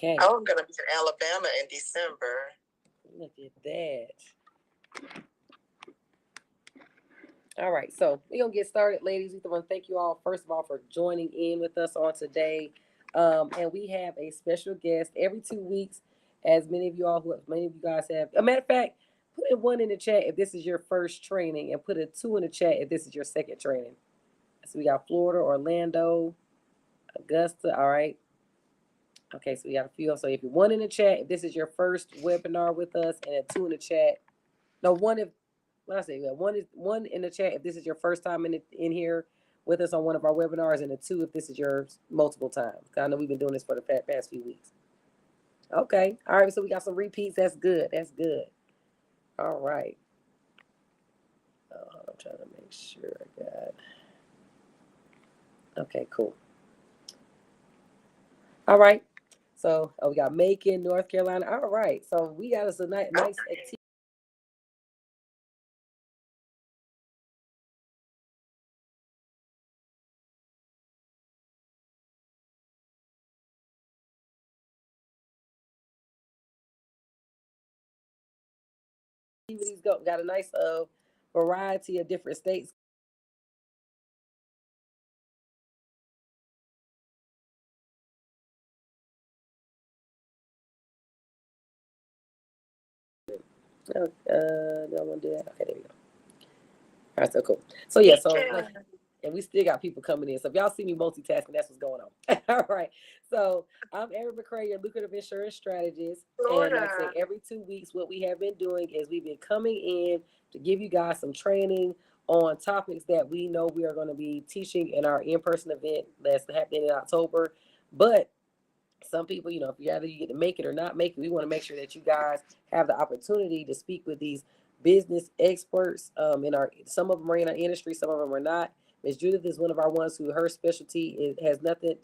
Okay. Oh, I'm going to be in Alabama in December. Look at that. All right, so we're gonna get started, ladies. We want to thank you all first of all for joining in with us on today, and we have a special guest every 2 weeks, as many of you guys have. A matter of fact, put a one in the chat if this is your first training, and put a two in the chat if this is your second training. So we got Florida, Orlando, Augusta. All right. Okay, so we got a few. So if you're one in the chat, if this is your first webinar with us, and a two in the chat. No, one if what I say, one in the chat if this is your first time in here with us on one of our webinars, and a two if this is yours multiple times. I know we've been doing this for the past few weeks. Okay, all right. So we got some repeats. That's good. That's good. All right. I'm trying to make sure I got. Okay, cool. All right. So we got Macon, North Carolina. All right. So we got us a nice activity. Got a nice variety of different states. No, I want to do that. Okay, there we go. All right, so cool. So yeah, and we still got people coming in. So if y'all see me multitasking, that's what's going on. All right. So I'm Erin McCray, your lucrative insurance strategist. Florida. And like I say, every 2 weeks, what we have been doing is we've been coming in to give you guys some training on topics that we know we are going to be teaching in our in-person event that's happening in October. But some people, if you get to make it or not make it, we want to make sure that you guys have the opportunity to speak with these business experts. Some of them are in our industry, some of them are not. Miss Judith is one of our ones who her specialty has nothing.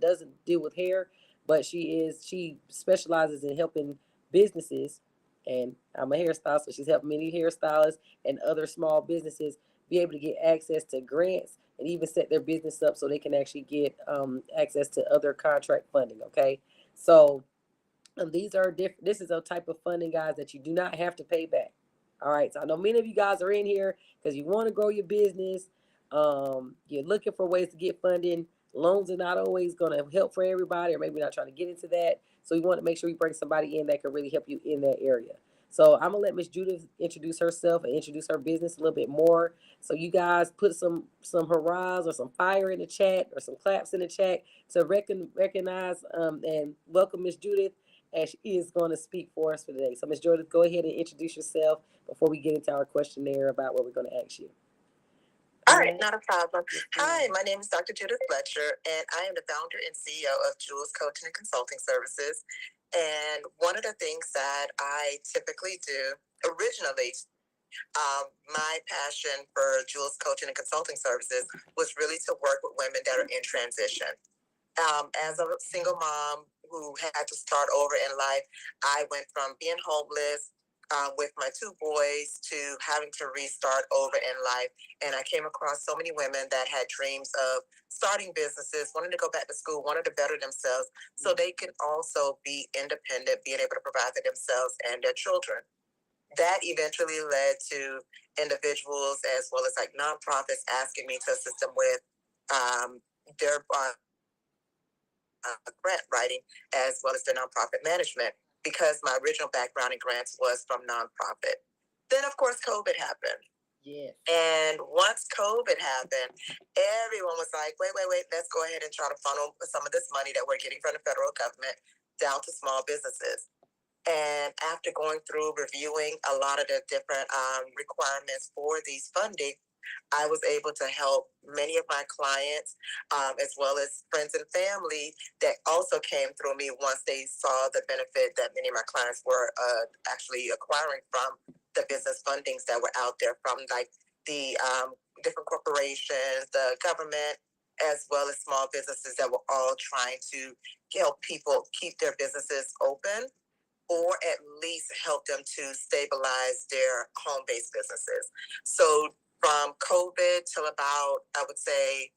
Doesn't deal with hair, but she specializes in helping businesses. And I'm a hairstylist, so she's helping many hairstylists and other small businesses be able to get access to grants and even set their business up so they can actually get access to other contract funding. Okay, so these are different. This is a type of funding, guys, that you do not have to pay back. All right, so I know many of you guys are in here because you want to grow your business. You're looking for ways to get funding. Loans are not always going to help for everybody, or maybe not trying to get into that. So we want to make sure we bring somebody in that can really help you in that area. So I'm gonna let Miss Judith introduce herself and introduce her business a little bit more. So you guys put some hurrahs or some fire in the chat or some claps in the chat to recognize and welcome Miss Judith, and she is going to speak for us for today. So Miss Judith, go ahead and introduce yourself before we get into our questionnaire about what we're going to ask you. All right, not a problem. Hi, my name is Dr. Judith Fletcher, and I am the founder and CEO of Jules Coaching and Consulting Services. And one of the things that I typically do originally, my passion for Jules Coaching and Consulting Services was really to work with women that are in transition. As a single mom who had to start over in life, I went from being homeless with my two boys to having to restart over in life. And I came across so many women that had dreams of starting businesses, wanted to go back to school, wanted to better themselves so they could also be independent, being able to provide for themselves and their children. That eventually led to individuals as well as like nonprofits asking me to assist them with their grant writing as well as their nonprofit management, because my original background in grants was from nonprofit. Then, of course, COVID happened. Yeah. And once COVID happened, everyone was like, wait, let's go ahead and try to funnel some of this money that we're getting from the federal government down to small businesses. And after going through reviewing a lot of the different requirements for these funding, I was able to help many of my clients, as well as friends and family that also came through me once they saw the benefit that many of my clients were actually acquiring from the business fundings that were out there from like the different corporations, the government, as well as small businesses that were all trying to help people keep their businesses open, or at least help them to stabilize their home-based businesses. So from COVID till about, I would say,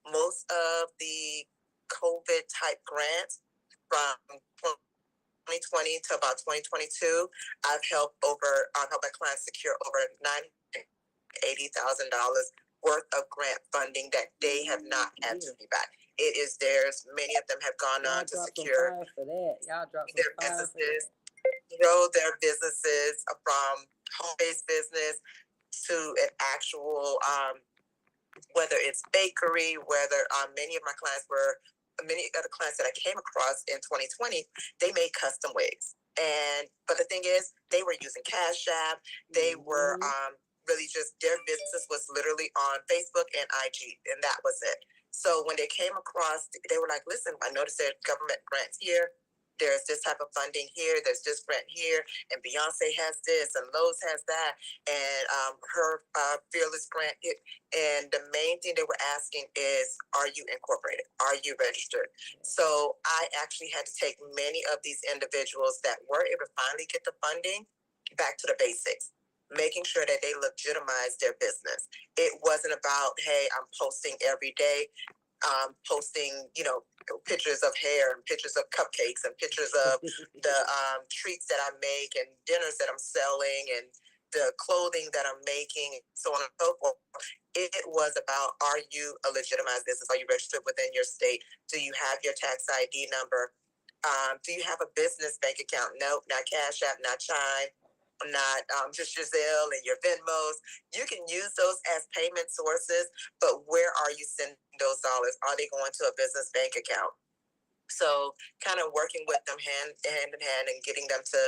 most of the COVID type grants from 2020 to about 2022, I've helped my clients secure over $980,000 worth of grant funding that they have not had to be back. It is theirs. Many of them have gone on to secure their businesses, grow their businesses from home-based business to an actual, whether it's bakery, whether many of the clients that I came across in 2020, they made custom wigs. But the thing is, they were using Cash App. They were really just, their business was literally on Facebook and IG, and that was it. So when they came across, they were like, listen, I noticed there's government grants here. There's this type of funding here. There's this grant here. And Beyonce has this and Lowe's has that. And her Fearless grant. And the main thing they were asking is, are you incorporated? Are you registered? So I actually had to take many of these individuals that were able to finally get the funding back to the basics, making sure that they legitimize their business. It wasn't about, hey, I'm posting every day, posting, pictures of hair and pictures of cupcakes and pictures of the treats that I make and dinners that I'm selling and the clothing that I'm making, so on and so forth. It was about, are you a legitimized business? Are you registered within your state? Do you have your tax ID number? Do you have a business bank account? Nope, not Cash App, not Chime, not just your Zelle and your Venmos. You can use those as payment sources, but where are you sending those dollars? Are they going to a business bank account? So kind of working with them hand in hand and getting them to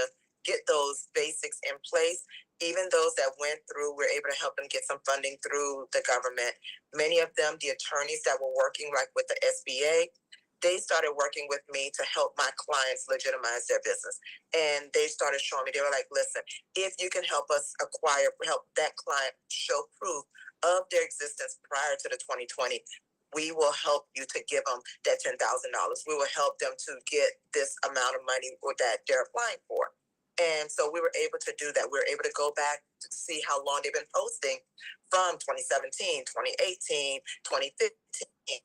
get those basics in place. Even those that went through, we're able to help them get some funding through the government. Many of them, the attorneys that were working like with the SBA, they started working with me to help my clients legitimize their business. And they started showing me, they were like, listen, if you can help us help that client show proof of their existence prior to the 2020, we will help you to give them that $10,000. We will help them to get this amount of money that they're applying for. And so we were able to do that. We were able to go back to see how long they've been posting from 2017, 2018, 2015.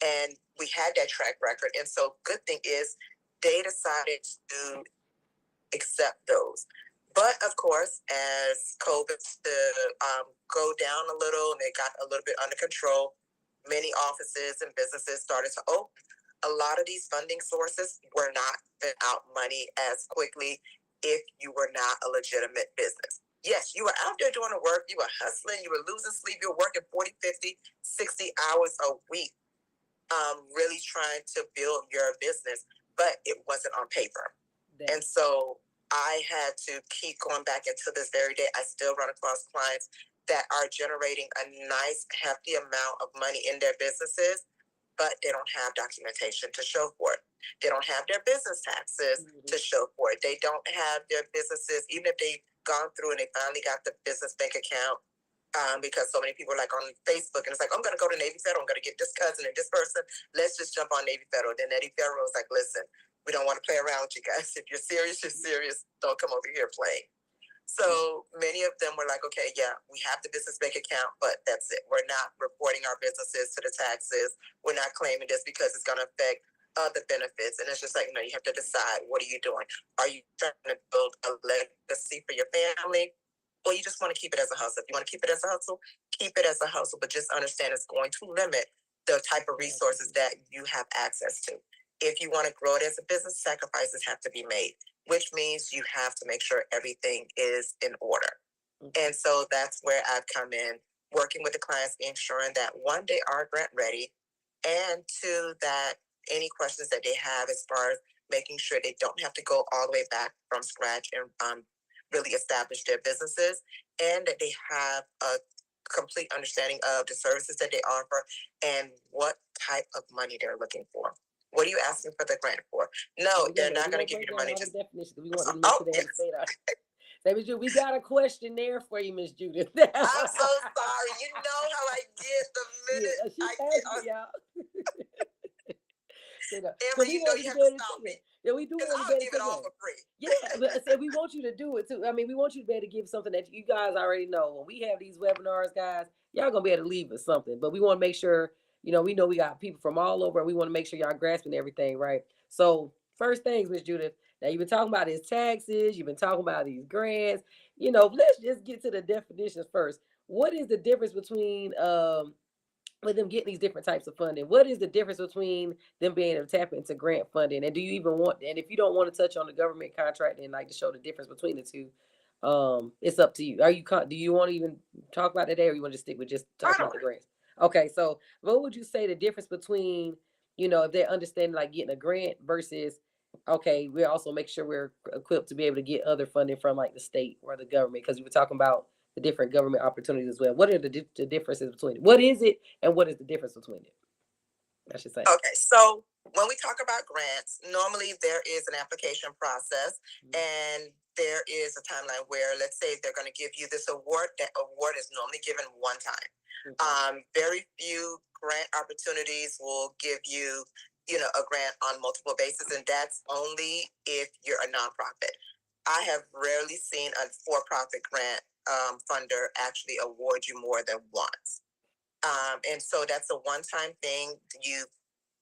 And we had that track record. And so good thing is they decided to accept those. But of course, as COVID go down a little and they got a little bit under control, many offices and businesses started to open. A lot of these funding sources were not giving out money as quickly if you were not a legitimate business. Yes, you were out there doing the work, you were hustling, you were losing sleep, you were working 40, 50, 60 hours a week. Really trying to build your business, but it wasn't on paper. And so I had to keep going back into this very day. I still run across clients that are generating a nice, hefty amount of money in their businesses, but they don't have documentation to show for it. They don't have their business taxes to show for it. They don't have their businesses, even if they've gone through and they finally got the business bank account. Because so many people are like on Facebook and it's like, I'm going to go to Navy Federal. I'm going to get this cousin and this person. Let's just jump on Navy Federal. Then Navy Federal is like, listen, we don't want to play around with you guys. If you're serious, you're serious. Don't come over here playing. So many of them were like, okay, yeah, we have the business bank account, but that's it. We're not reporting our businesses to the taxes. We're not claiming this because it's going to affect other benefits. And it's just like, no, you have to decide, what are you doing? Are you trying to build a legacy for your family? Or you just want to keep it as a hustle? If you want to keep it as a hustle, keep it as a hustle, but just understand it's going to limit the type of resources that you have access to. If you want to grow it as a business, sacrifices have to be made, which means you have to make sure everything is in order. And so that's where I've come in, working with the clients, ensuring that one, they are grant ready, and two, that any questions that they have as far as making sure they don't have to go all the way back from scratch and really establish their businesses, and that they have a complete understanding of the services that they offer and what type of money they're looking for. What are you asking for the grant for? No, they're not going to give you the money. Just we want to make sure we got a question there for you, Miss Judith. I'm so sorry. You know how I get the minute I get on. Amber, you know you have to stop me. Yeah, we do. I'll give it all for free. Yeah, but we want you to do it too. I mean, we want you to be able to give something that you guys already know. When we have these webinars, guys, y'all gonna be able to leave us something. But we want to make sure, we know we got people from all over, and we want to make sure y'all grasping everything, right? So first things, Miss Judith. Now you've been talking about his taxes, you've been talking about these grants. Let's just get to the definitions first. What is the difference between with them getting these different types of funding? What is the difference between them being able to tap into grant funding? And do you even want, and if you don't want to touch on the government contract and like to show the difference between the two, it's up to you. Do you want to even talk about that today, or you want to stick with just talking about the grants? Okay, so what would you say the difference between, if they're understanding like getting a grant versus, okay, we also make sure we're equipped to be able to get other funding from like the state or the government, because we were talking about the different government opportunities as well. What are the differences between it? What is it, and what is the difference between it? I should say. Okay, so when we talk about grants, normally there is an application process, and there is a timeline where, let's say, they're going to give you this award. That award is normally given one time. Very few grant opportunities will give you, a grant on multiple bases, and that's only if you're a nonprofit. I have rarely seen a for-profit grant funder actually award you more than once. And so that's a one-time thing. You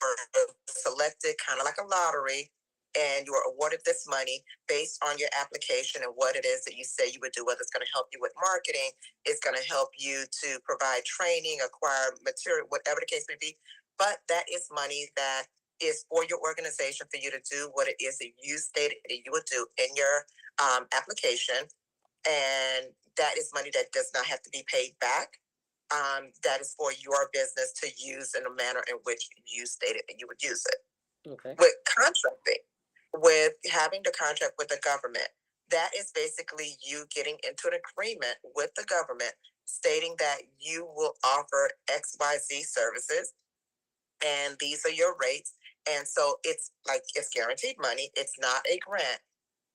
were selected kind of like a lottery, and you were awarded this money based on your application and what it is that you say you would do, whether it's going to help you with marketing, it's going to help you to provide training, acquire material, whatever the case may be. But that is money that is for your organization, for you to do what it is that you stated that you would do in your application. And that is money that does not have to be paid back. That is for your business to use in a manner in which you stated that you would use it. Okay. With contracting, with having the contract with the government, that is basically you getting into an agreement with the government stating that you will offer XYZ services, and these are your rates. And so it's guaranteed money. It's not a grant.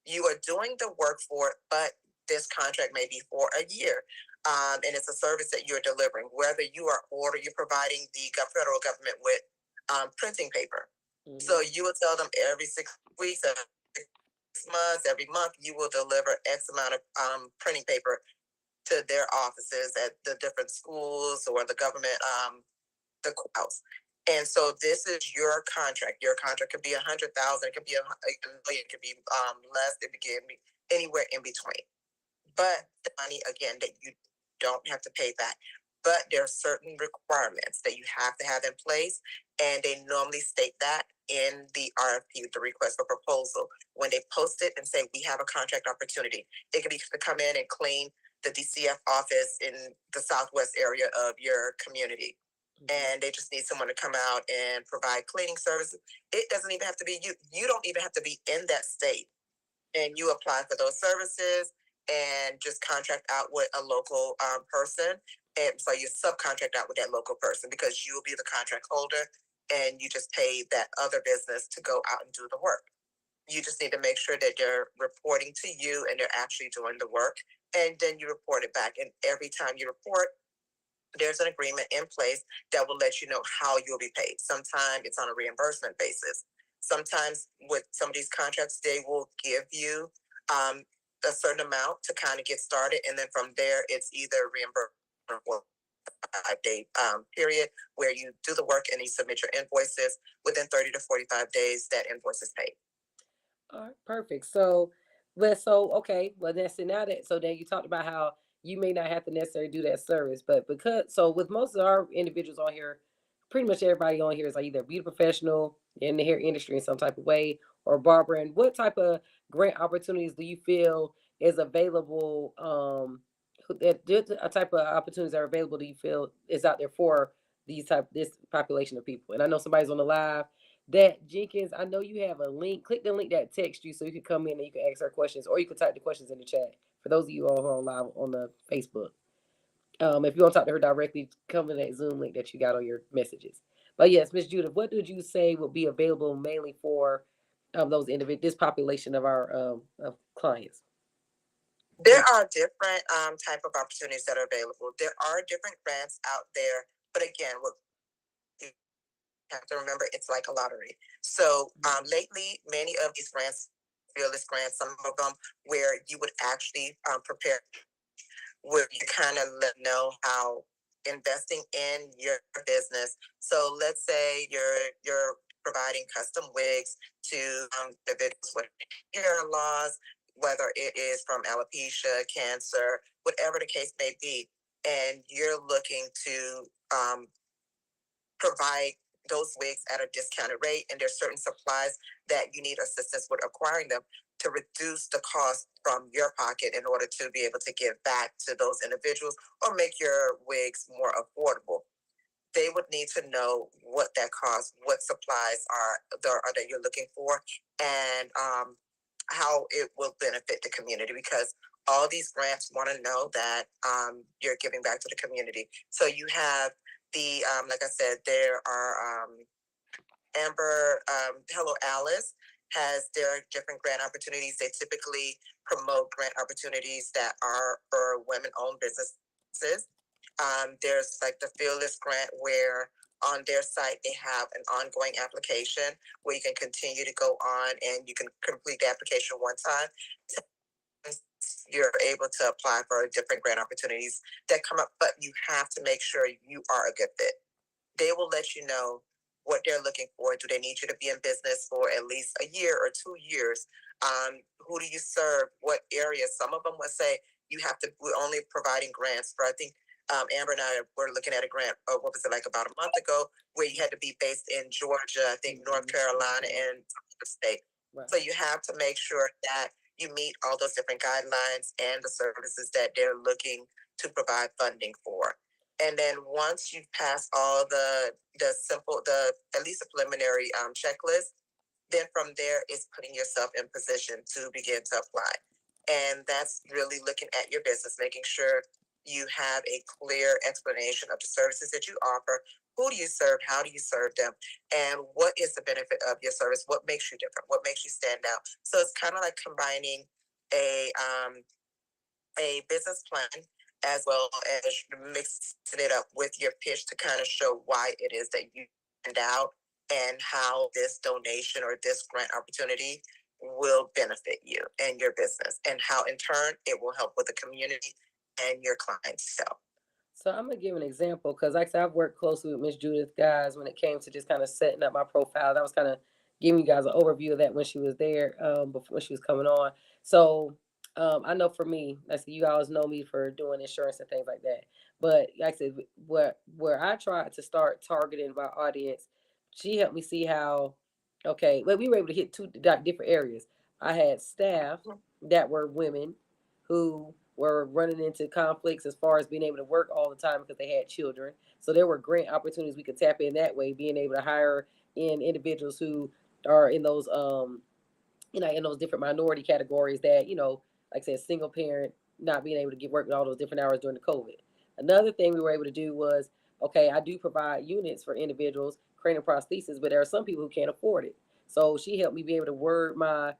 You are doing the work for it, but this contract may be for a year. And it's a service that you're delivering, whether you're providing the federal government with printing paper. Mm-hmm. So you will tell them every 6 weeks, 6 months, every month, you will deliver X amount of printing paper to their offices at the different schools or the government, the courthouse. And so this is your contract. Your contract could be 100,000, it could be a million, it could be less, it could be anywhere in between. But the money, again, that you don't have to pay back. But there are certain requirements that you have to have in place, and they normally state that in the RFP, the request for proposal. When they post it and say, we have a contract opportunity, it could be to come in and clean the DCF office in the southwest area of your community. And they just need someone to come out and provide cleaning services. It doesn't even have to be you. You don't even have to be in that state. And you apply for those services and just contract out with a local person. And so you subcontract out with that local person because you will be the contract holder, and you just pay that other business to go out and do the work. You just need to make sure that they're reporting to you and they're actually doing the work. And then you report it back. And every time you report, there's an agreement in place that will let you know how you'll be paid. Sometimes it's on a reimbursement basis. Sometimes with some of these contracts, they will give you a certain amount to kind of get started. And then from there, it's either reimbursement or 5-day period where you do the work and you submit your invoices. Within 30 to 45 days, that invoice is paid. All right, perfect. So, okay. Well, that's it. Now that, so then you talked about how you may not have to necessarily do that service, but with most of our individuals on here, pretty much everybody on here is like either a beauty professional in the hair industry in some type of way, or barber. And what type of grant opportunities do you feel is available? A type of opportunities that are available, do you feel is out there for this population of people? And I know somebody's on the live. That Jenkins, I know you have a link. Click the link that text you so you can come in and you can ask her questions, or you can type the questions in the chat. For those of you all who are live on the Facebook, if you want to talk to her directly, come in that Zoom link that you got on your messages. But yes, Miss Judith, what did you say will be available mainly for those this population of our of clients? There are different type of opportunities that are available. There are different grants out there, but again, what you have to remember, it's like a lottery. So lately, many of these grants, fearless grants, some of them where you would actually prepare, where you kind of let know how investing in your business. So let's say you're providing custom wigs to individuals with hair loss, whether it is from alopecia, cancer, whatever the case may be, and you're looking to provide those wigs at a discounted rate, and there's certain supplies that you need assistance with acquiring them to reduce the cost from your pocket in order to be able to give back to those individuals or make your wigs more affordable. They would need to know what that costs, what supplies are that you're looking for, and how it will benefit the community, because all these grants want to know that you're giving back to the community. So you have the like I said, there are Amber, Hello Alice has their different grant opportunities. They typically promote grant opportunities that are for women-owned businesses. There's like the Fearless Grant, where on their site they have an ongoing application where you can continue to go on and you can complete the application one time. You're able to apply for different grant opportunities that come up, but you have to make sure you are a good fit. They will let you know what they're looking for. Do they need you to be in business for at least a year or 2 years? Who do you serve? What areas? Some of them will say you have to. We're only providing grants for. I think Amber and I were looking at a grant. What was it, like about a month ago, where you had to be based in Georgia, I think North Carolina, and the state. Right. So you have to make sure that you meet all those different guidelines and the services that they're looking to provide funding for. And then once you've passed all the at least a preliminary checklist, then from there is putting yourself in position to begin to apply. And that's really looking at your business, making sure you have a clear explanation of the services that you offer. Who do you serve? How do you serve them? And what is the benefit of your service? What makes you different? What makes you stand out? So it's kind of like combining a business plan as well as mixing it up with your pitch to kind of show why it is that you stand out and how this donation or this grant opportunity will benefit you and your business, and how in turn it will help with the community and your clientele. So I'm gonna give an example because, like I said, I've worked closely with Miss Judith, guys, when it came to just kind of setting up my profile. That was kind of giving you guys an overview of that when she was there, before she was coming on. So I know for me, like I said, you guys know me for doing insurance and things like that. But like I said, where I tried to start targeting my audience, she helped me see how. Okay, well, we were able to hit two different areas. I had staff that were women who were running into conflicts as far as being able to work all the time because they had children. So there were grant opportunities we could tap in that way, being able to hire in individuals who are in those in those different minority categories that, like I said, single parent, not being able to get work with all those different hours during the COVID. Another thing we were able to do was, okay, I do provide units for individuals, cranial prosthesis, but there are some people who can't afford it. So she helped me be able to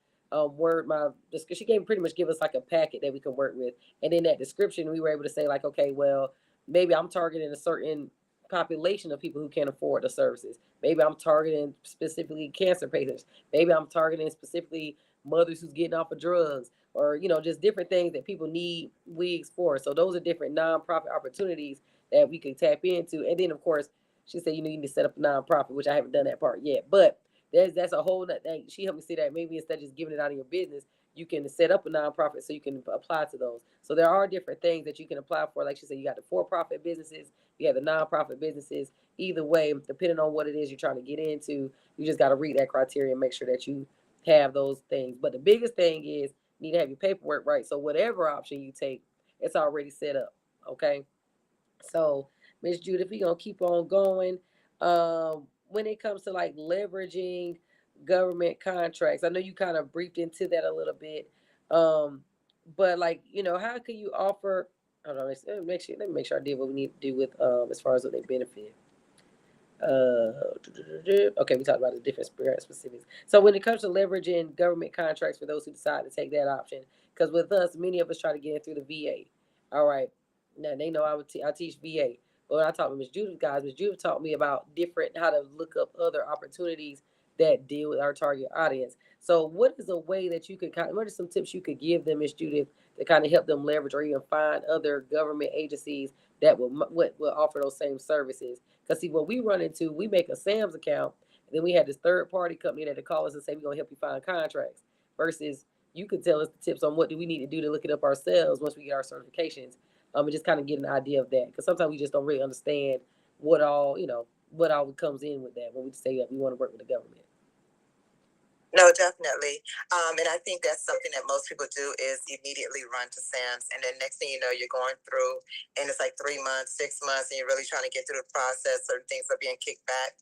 just because she gave pretty much give us like a packet that we can work with, and in that description we were able to say like, okay, well, maybe I'm targeting a certain population of people who can't afford the services. Maybe I'm targeting specifically cancer patients. Maybe I'm targeting specifically mothers who's getting off of drugs, or just different things that people need wigs for. So those are different nonprofit opportunities that we can tap into. And then of course she said, you need to set up a nonprofit, which I haven't done that part yet, but that's a whole thing. She helped me see that maybe instead of just giving it out of your business, you can set up a nonprofit so you can apply to those. So there are different things that you can apply for. Like she said, you got the for-profit businesses, you have the nonprofit businesses. Either way, depending on what it is you're trying to get into, you just got to read that criteria and make sure that you have those things. But the biggest thing is you need to have your paperwork right. So whatever option you take, it's already set up. Okay. So Miss Judith, we're gonna keep on going. When it comes to like leveraging government contracts, I know you kind of briefed into that a little bit. But like, how can you offer, hold on, let me make sure I did what we need to do with as far as what they benefit. Okay, we talked about the different specifics. So when it comes to leveraging government contracts for those who decide to take that option, because with us, many of us try to get in through the VA. All right, now they know I teach VA, but when I talk to Miss Judith, guys, Miss Judith taught me about how to look up other opportunities that deal with our target audience. So what is a way that you could what are some tips you could give them, Miss Judith, to kind of help them leverage or even find other government agencies that will offer those same services? Because see, what we run into, we make a SAMS account, And then we had this third party company that would call us and say, we're going to help you find contracts, versus you could tell us the tips on what do we need to do to look it up ourselves once we get our certifications. And just kind of get an idea of that. Because sometimes we just don't really understand what all, what all comes in with that when we say that we want to work with the government. No, definitely. And I think that's something that most people do is immediately run to SAMS. And then next thing you know, you're going through and it's like 3 months, 6 months, and you're really trying to get through the process. Certain things are being kicked back,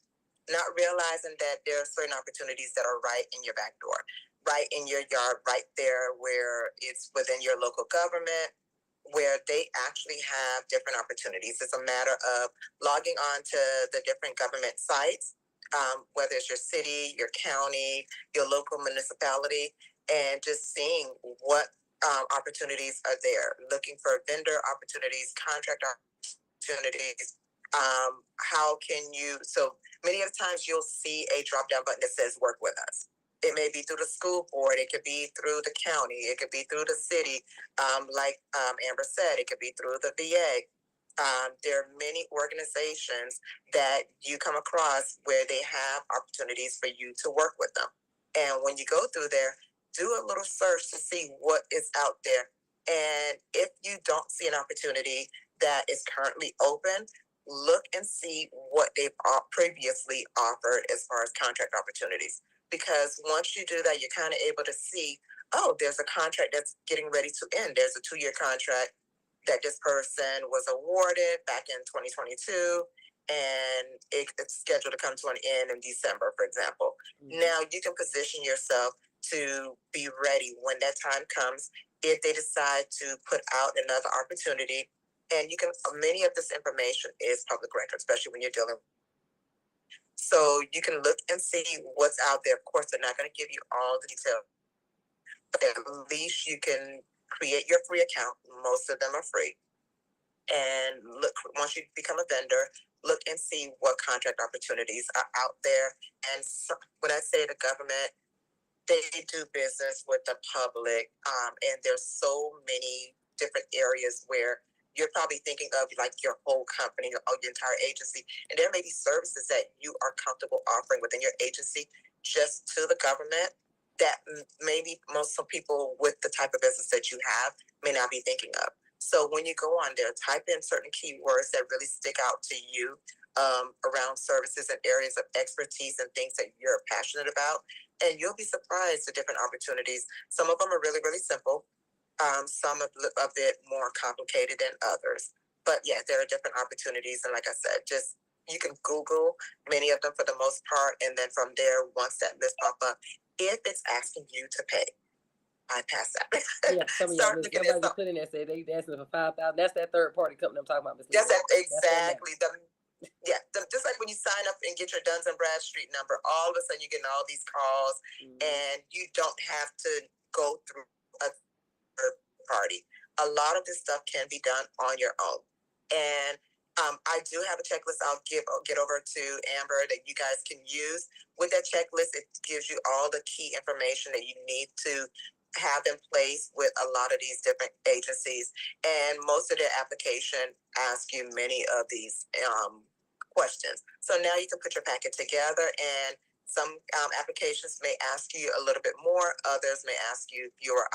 not realizing that there are certain opportunities that are right in your back door, right in your yard, right there where it's within your local government, where they actually have different opportunities. It's a matter of logging on to the different government sites, whether it's your city, your county, your local municipality, and just seeing what opportunities are there, looking for vendor opportunities, contract opportunities. How can you, so many of the times you'll see a drop down button that says work with us. It may be through the school board, it could be through the county, it could be through the city. Like Amber said, it could be through the VA. There are many organizations that you come across where they have opportunities for you to work with them. And when you go through there, do a little search to see what is out there. And if you don't see an opportunity that is currently open, look and see what they've previously offered as far as contract opportunities. Because once you do that, you're kind of able to see, oh, there's a contract that's getting ready to end. There's a 2-year contract that this person was awarded back in 2022, and it's scheduled to come to an end in December, for example. Mm-hmm. Now you can position yourself to be ready when that time comes if they decide to put out another opportunity. And you can, many of this information is public record, especially when you're dealing. So you can look and see what's out there. Of course, they're not going to give you all the details, but at least you can create your free account. Most of them are free. And look, once you become a vendor, look and see what contract opportunities are out there. And so, when I say the government, they do business with the public. And there's so many different areas where you're probably thinking of like your whole company or your entire agency. And there may be services that you are comfortable offering within your agency just to the government that maybe most of people with the type of business that you have may not be thinking of. So when you go on there, type in certain keywords that really stick out to you around services and areas of expertise and things that you're passionate about. And you'll be surprised at different opportunities. Some of them are really, really simple. Some a bit more complicated than others. But yeah, there are different opportunities. And like I said, just you can Google many of them for the most part. And then from there, once that list pop up, if it's asking you to pay, bypass that. Yeah, some of y'all just put in there say they asking for $5,000. That's that third party company I'm talking about. That's exactly. Just like when you sign up and get your Duns and Bradstreet number, all of a sudden you're getting all these calls, and you don't have to go through a third party. A lot of this stuff can be done on your own. And I do have a checklist I'll get over to Amber that you guys can use. With that checklist, it gives you all the key information that you need to have in place with a lot of these different agencies. And most of their application asks you many of these questions. So now you can put your packet together, and some applications may ask you a little bit more. Others may ask you fewer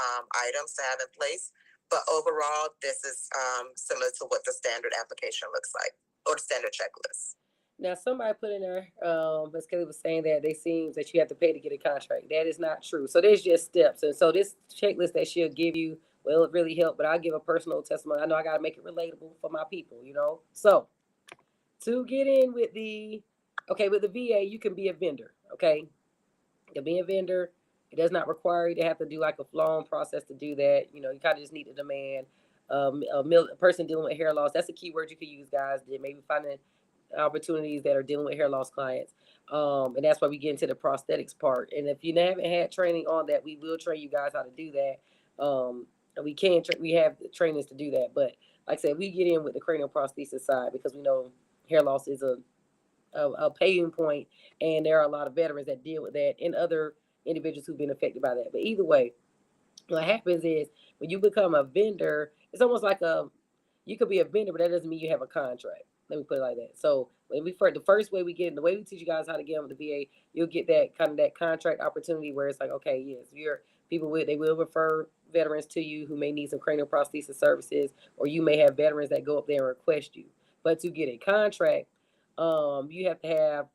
items to have in place. But overall, this is similar to what the standard application looks like, or the standard checklist. Now, somebody put in there, Ms. Kelly was saying that they seems that you have to pay to get a contract. That is not true. So there's just steps. And so this checklist that she'll give you will really help, but I'll give a personal testimony. I know I got to make it relatable for my people, So to get in with the VA, you can be a vendor, okay? You can be a vendor. It does not require you to have to do like a long process to do that. You kind of just need to demand a person dealing with hair loss. That's a key word you could use, guys. Maybe finding opportunities that are dealing with hair loss clients. And that's why we get into the prosthetics part. And if you haven't had training on that, we will train you guys how to do that. And we have trainings to do that. But like I said, we get in with the cranial prosthesis side because we know hair loss is a pain point, and there are a lot of veterans that deal with that and other individuals who've been affected by that. But either way, what happens is when you become a vendor, it's almost like you could be a vendor, but that doesn't mean you have a contract. Let me put it like that. So when the first way we get, the way we teach you guys how to get on with the VA, you'll get that kind of that contract opportunity where it's like, okay, yes, you're people with they will refer veterans to you who may need some cranial prosthesis services, or you may have veterans that go up there and request you. But to get a contract, you have to have.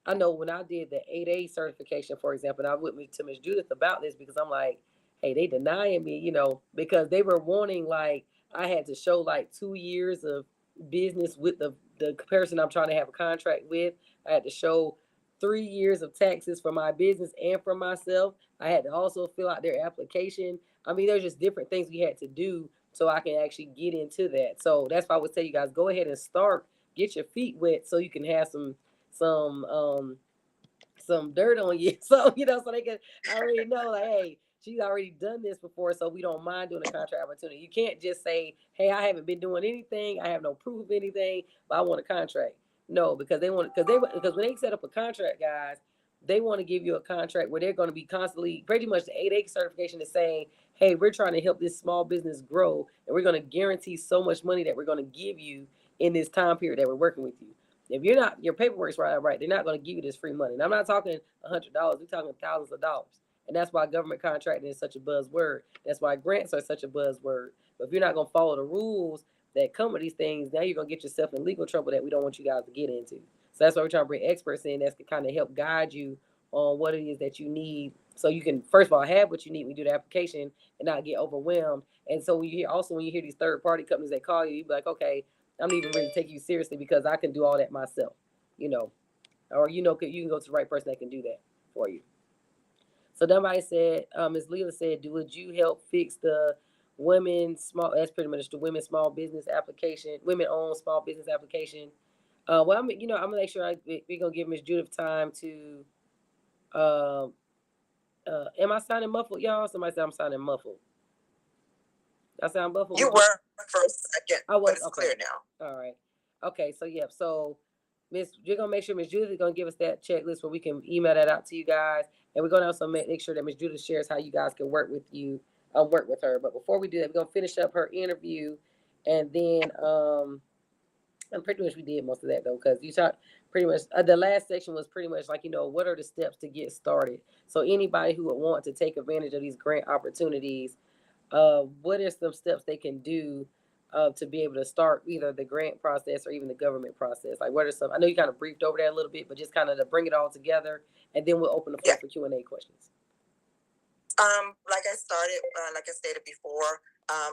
I know when I did the 8A certification, for example, and I went to Miss Judith about this because I'm like, hey, they denying me, because they were wanting like I had to show like 2 years of business with the person I'm trying to have a contract with. I had to show 3 years of taxes for my business and for myself. I had to also fill out their application. I mean, there's just different things we had to do so I can actually get into that. So that's why I would tell you guys, go ahead and start, get your feet wet so you can have some some dirt on you. So, so they can already know, like, hey, she's already done this before, so we don't mind doing a contract opportunity. You can't just say, hey, I haven't been doing anything, I have no proof of anything, but I want a contract. No, because because when they set up a contract, guys, they want to give you a contract where they're going to be constantly, pretty much the 8A certification is saying, hey, we're trying to help this small business grow, and we're going to guarantee so much money that we're going to give you in this time period that we're working with you. If you're not, your paperwork's right, they're not going to give you this free money. And I'm not talking $100. We're talking thousands of dollars. And that's why government contracting is such a buzzword. That's why grants are such a buzzword. But if you're not going to follow the rules that come with these things, now you're going to get yourself in legal trouble that we don't want you guys to get into. So that's why we're trying to bring experts in that can kind of help guide you on what it is that you need, so you can first of all have what you need when you do the application and not get overwhelmed. And so when you hear these third party companies that call you, you be like, okay, I'm not even ready to take you seriously because I can do all that myself, you know, or you can go to the right person that can do that for you. So somebody said, Ms. Leela said, would you help fix the women small? That's pretty much the women small business application, women owned small business application. Well, I'm gonna make sure we're gonna give Miss Judith time to. Um, am I sounding muffled, y'all? Somebody said I'm sounding muffled. I sound muffled. You were for a second, I was, but it's okay. clear now. All right. Okay. So yeah. So you're gonna make sure Miss Judith is gonna give us that checklist where we can email that out to you guys, and we're gonna also make sure that Miss Judith shares how you guys can work with you, work with her. But before we do that, we're gonna finish up her interview, and then and pretty much we did most of that though, because you talked pretty much the last section was pretty much like, what are the steps to get started. So anybody who would want to take advantage of these grant opportunities, what are some steps they can do to be able to start either the grant process or even the government process? Like, what are some? I know you kind of briefed over that a little bit, but just kind of to bring it all together, and then we'll open the floor for Q&A questions. Like I stated before,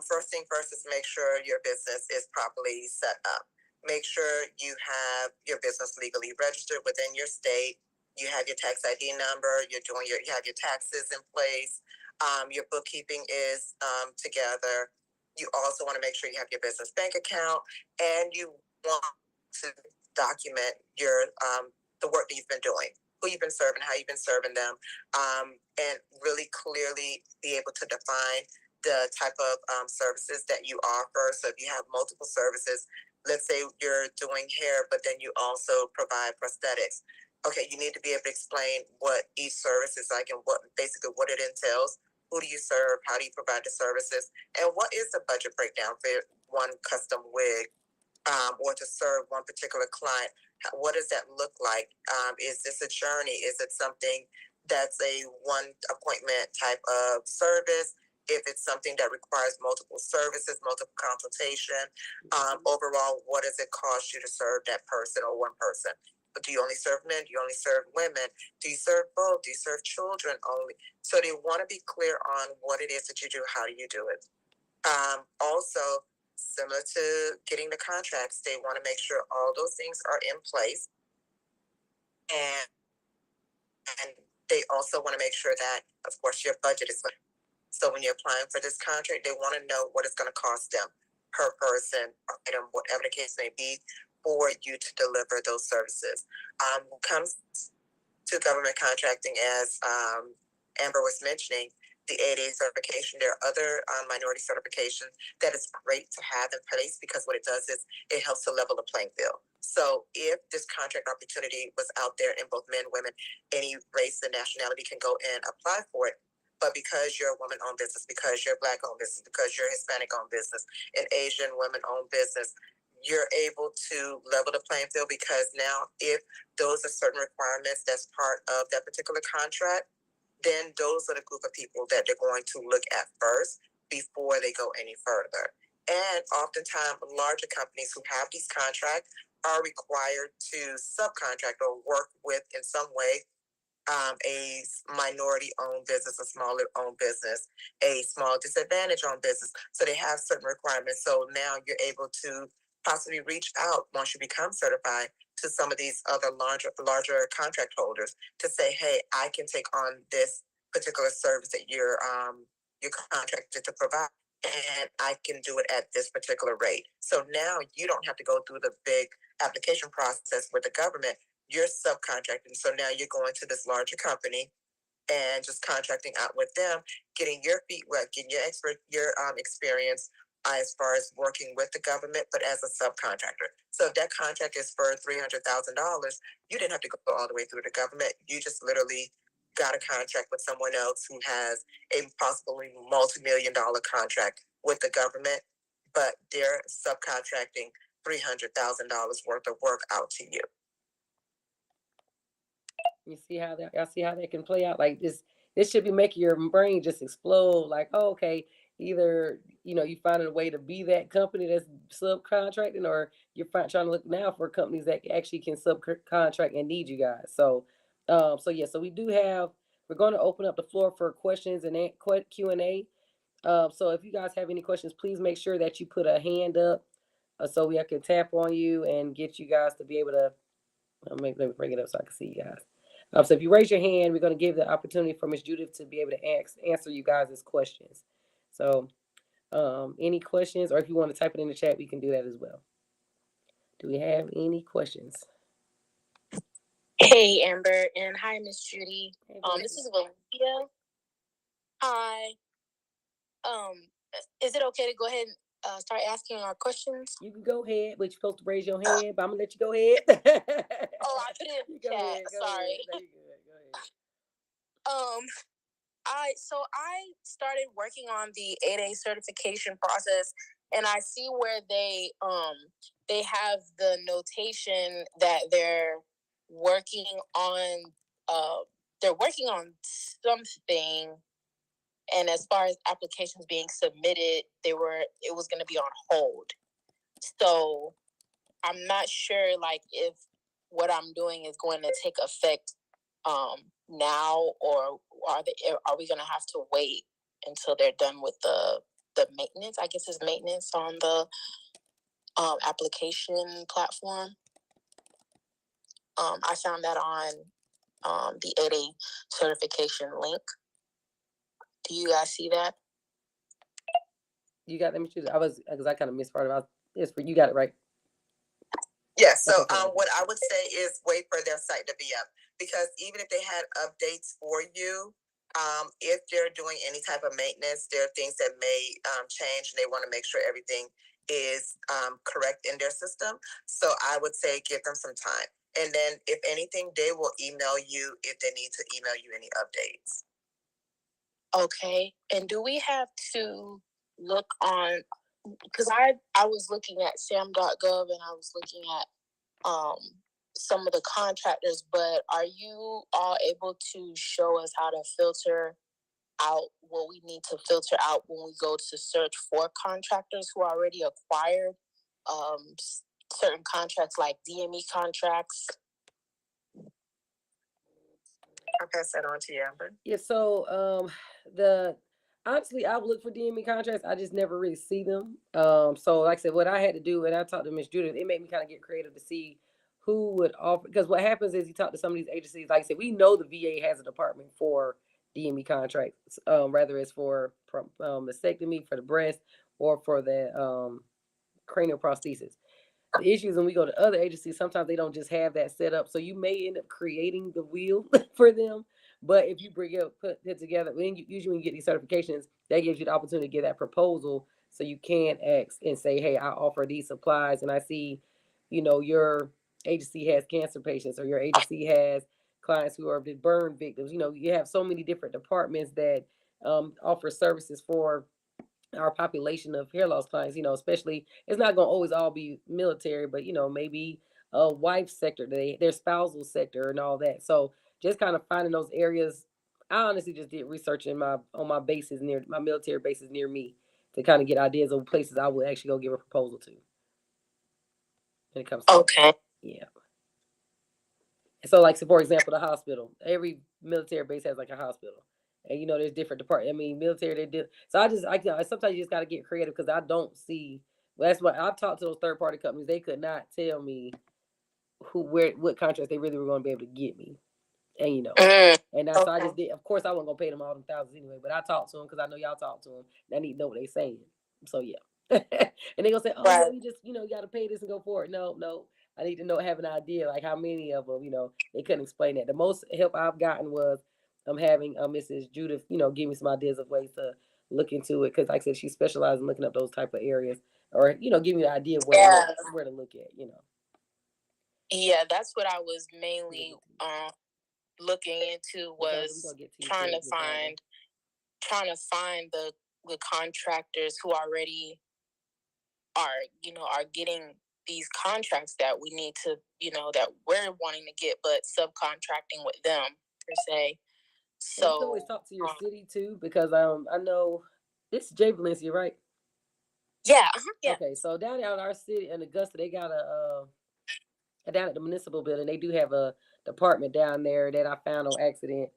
first thing first is make sure your business is properly set up. Make sure you have your business legally registered within your state. You have your tax ID number. You have your taxes in place. Your bookkeeping is together. You also want to make sure you have your business bank account, and you want to document your the work that you've been doing, who you've been serving, how you've been serving them, and really clearly be able to define the type of services that you offer. So if you have multiple services, let's say you're doing hair, but then you also provide prosthetics. Okay, you need to be able to explain what each service is like and what it entails. Who do you serve? How do you provide the services? And what is the budget breakdown for one custom wig, or to serve one particular client? What does that look like? Is this a journey? Is it something that's a one appointment type of service? If it's something that requires multiple services, multiple consultation, overall, what does it cost you to serve that person or one person? But do you only serve men? Do you only serve women? Do you serve both? Do you serve children only? So they want to be clear on what it is that you do. How do you do it? Also, similar to getting the contracts, they want to make sure all those things are in place. And they also want to make sure that, of course, your budget is. So when you're applying for this contract, they want to know what it's going to cost them per person, item, whatever the case may be, for you to deliver those services. When it comes to government contracting, as Amber was mentioning, the 8A certification, there are other minority certifications that is great to have in place, because what it does is it helps to level the playing field. So if this contract opportunity was out there in both men, women, any race and nationality can go and apply for it. But because you're a woman-owned business, because you're Black-owned business, because you're Hispanic-owned business, an Asian women-owned business, you're able to level the playing field, because now if those are certain requirements that's part of that particular contract, then those are the group of people that they're going to look at first before they go any further. And oftentimes, larger companies who have these contracts are required to subcontract or work with, in some way, a minority-owned business, a smaller-owned business, a small disadvantage-owned business. So they have certain requirements. So now you're able to possibly reach out once you become certified to some of these other larger contract holders to say, hey, I can take on this particular service that you're contracted to provide, and I can do it at this particular rate. So now you don't have to go through the big application process with the government. You're subcontracting. So now you're going to this larger company and just contracting out with them, getting your feet wet, getting your experience as far as working with the government, but as a subcontractor. So if that contract is for $300,000, you didn't have to go all the way through the government. You just literally got a contract with someone else who has a possibly multi-million-dollar contract with the government, but they're subcontracting $300,000 worth of work out to you. You see how that? Y'all see how that can play out? Like this should be making your brain just explode. Like, oh, okay, either you finding a way to be that company that's subcontracting, or you're trying to look now for companies that actually can subcontract and need you guys. So we do have. We're going to open up the floor for questions and Q&A. So if you guys have any questions, please make sure that you put a hand up so we can tap on you and get you guys to be able to. Let me bring it up so I can see you guys. So if you raise your hand, we're going to give the opportunity for Ms. Judith to be able to answer you guys' questions. So any questions, or if you want to type it in the chat, we can do that as well. Do we have any questions? Hey, Amber, and hi, Miss Judy. Hey, this is Valencia. Hi. Is it okay to go ahead and start asking our questions? You can go ahead, but you're supposed to raise your hand, but I'm going to let you go ahead. I put it in the chat. Sorry. No, go ahead. I started working on the 8A certification process, and I see where they have the notation that they're working on something, and as far as applications being submitted, it was going to be on hold. So I'm not sure if what I'm doing is going to take effect now, or are we going to have to wait until they're done with the maintenance? I guess it's maintenance on the application platform. I found that on the 8A certification link. Do you guys see that? You got them? Because I kind of missed part of it. You got it right. Yeah, so what I would say is wait for their site to be up, because even if they had updates for you, if they're doing any type of maintenance, there are things that may change, and they want to make sure everything is correct in their system. So I would say give them some time. And then if anything, they will email you if they need to email you any updates. Okay. And do we have to look on, because I was looking at sam.gov and I was looking at some of the contractors, but are you all able to show us how to filter out what we need to filter out when we go to search for contractors who already acquired certain contracts, like DME contracts? I'll pass that on to you, Amber. Yeah, so honestly, I would look for DME contracts. I just never really see them. So like I said, what I had to do when I talked to Miss Judith, it made me kind of get creative to see who would offer, because what happens is you talk to some of these agencies, like I said, we know the VA has a department for DME contracts, whether it's for mastectomy, for the breast, or for the cranial prosthesis. The issues when we go to other agencies, sometimes they don't just have that set up. So you may end up creating the wheel for them. But if you put it together, usually when you get these certifications, that gives you the opportunity to get that proposal, so you can ask and say, hey, I offer these supplies, and I see, your agency has cancer patients, or your agency has clients who are burn victims. You have so many different departments that offer services for our population of hair loss clients, especially it's not going to always all be military, but maybe a wife sector, their spousal sector and all that. So just kind of finding those areas. I honestly just did research on my bases near my military bases near me to kind of get ideas of places I would actually go give a proposal to when it comes to Okay. yeah. So, like, so for example, the hospital. Every military base has like a hospital, and there's different departments. I mean, military they do. So sometimes you just got to get creative because I don't see. Well, that's why I've talked to those third party companies. They could not tell me what contracts they really were going to be able to get me, and and so I just did. Of course, I wasn't gonna pay them all them thousands anyway, but I talked to them because I know y'all talk to them. And I need to know what they saying. So yeah, and they gonna say, oh, well, you just you got to pay this and go for it. No, no. I need to have an idea, like how many of them, they couldn't explain that. The most help I've gotten was having Mrs. Judith, give me some ideas of ways to look into it. Cause like I said, she specializes in looking up those type of areas or, give me an idea of where to look at, Yeah, that's what I was mainly looking into was trying to find the contractors who already are getting these contracts that we need to, that we're wanting to get, but subcontracting with them per se. So you can always talk to your city too, because I know this is Jay Valencia, right? Yeah. Yeah. Okay, so down in our city in Augusta, they got down at the municipal building, they do have a department down there that I found on accident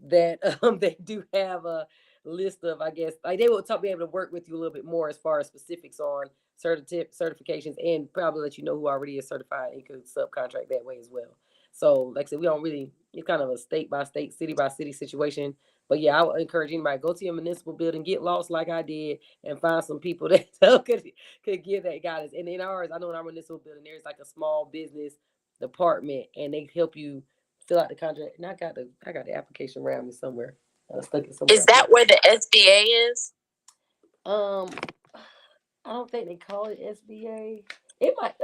that they do have a list of, I guess, like they will be able to work with you a little bit more as far as specifics on certifications and probably let you know who already is certified and could subcontract that way as well. So, like I said, we don't really, it's kind of a state by state, city by city situation. But yeah, I would encourage anybody, go to your municipal building, get lost like I did, and find some people that could give that guidance. And in ours, I know in our municipal building, there's like a small business department, and they help you fill out the contract. And I got the application around me somewhere. Stuck it somewhere. Is that where the SBA is? I don't think they call it SBA. It might.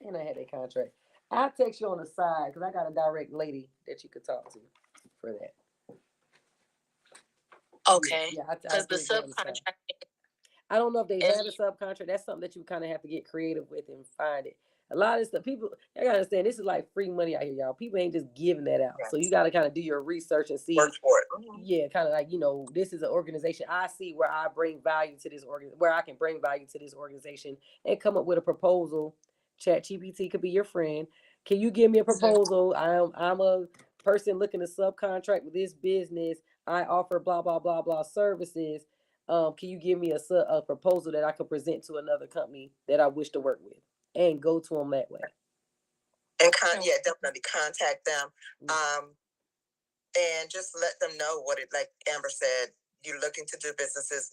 And I had that contract. I'll text you on the side because I got a direct lady that you could talk to for that. Okay. Yeah, because the subcontracting. I don't know if they have a subcontract. That's something that you kind of have to get creative with and find it. A lot of stuff, people, I gotta understand, this is like free money out here, y'all. People ain't just giving that out. Yes. So you got to kind of do your research and see. Work for it. Mm-hmm. Yeah, kind of like, this is an organization. I see where I bring value to this where I can bring value to this organization and come up with a proposal. ChatGPT could be your friend. Can you give me a proposal? I'm a person looking to subcontract with this business. I offer blah, blah, blah, blah services. Can you give me a proposal that I could present to another company that I wish to work with and go to them that way? And definitely contact them. And just let them know what it, like Amber said, you're looking to do business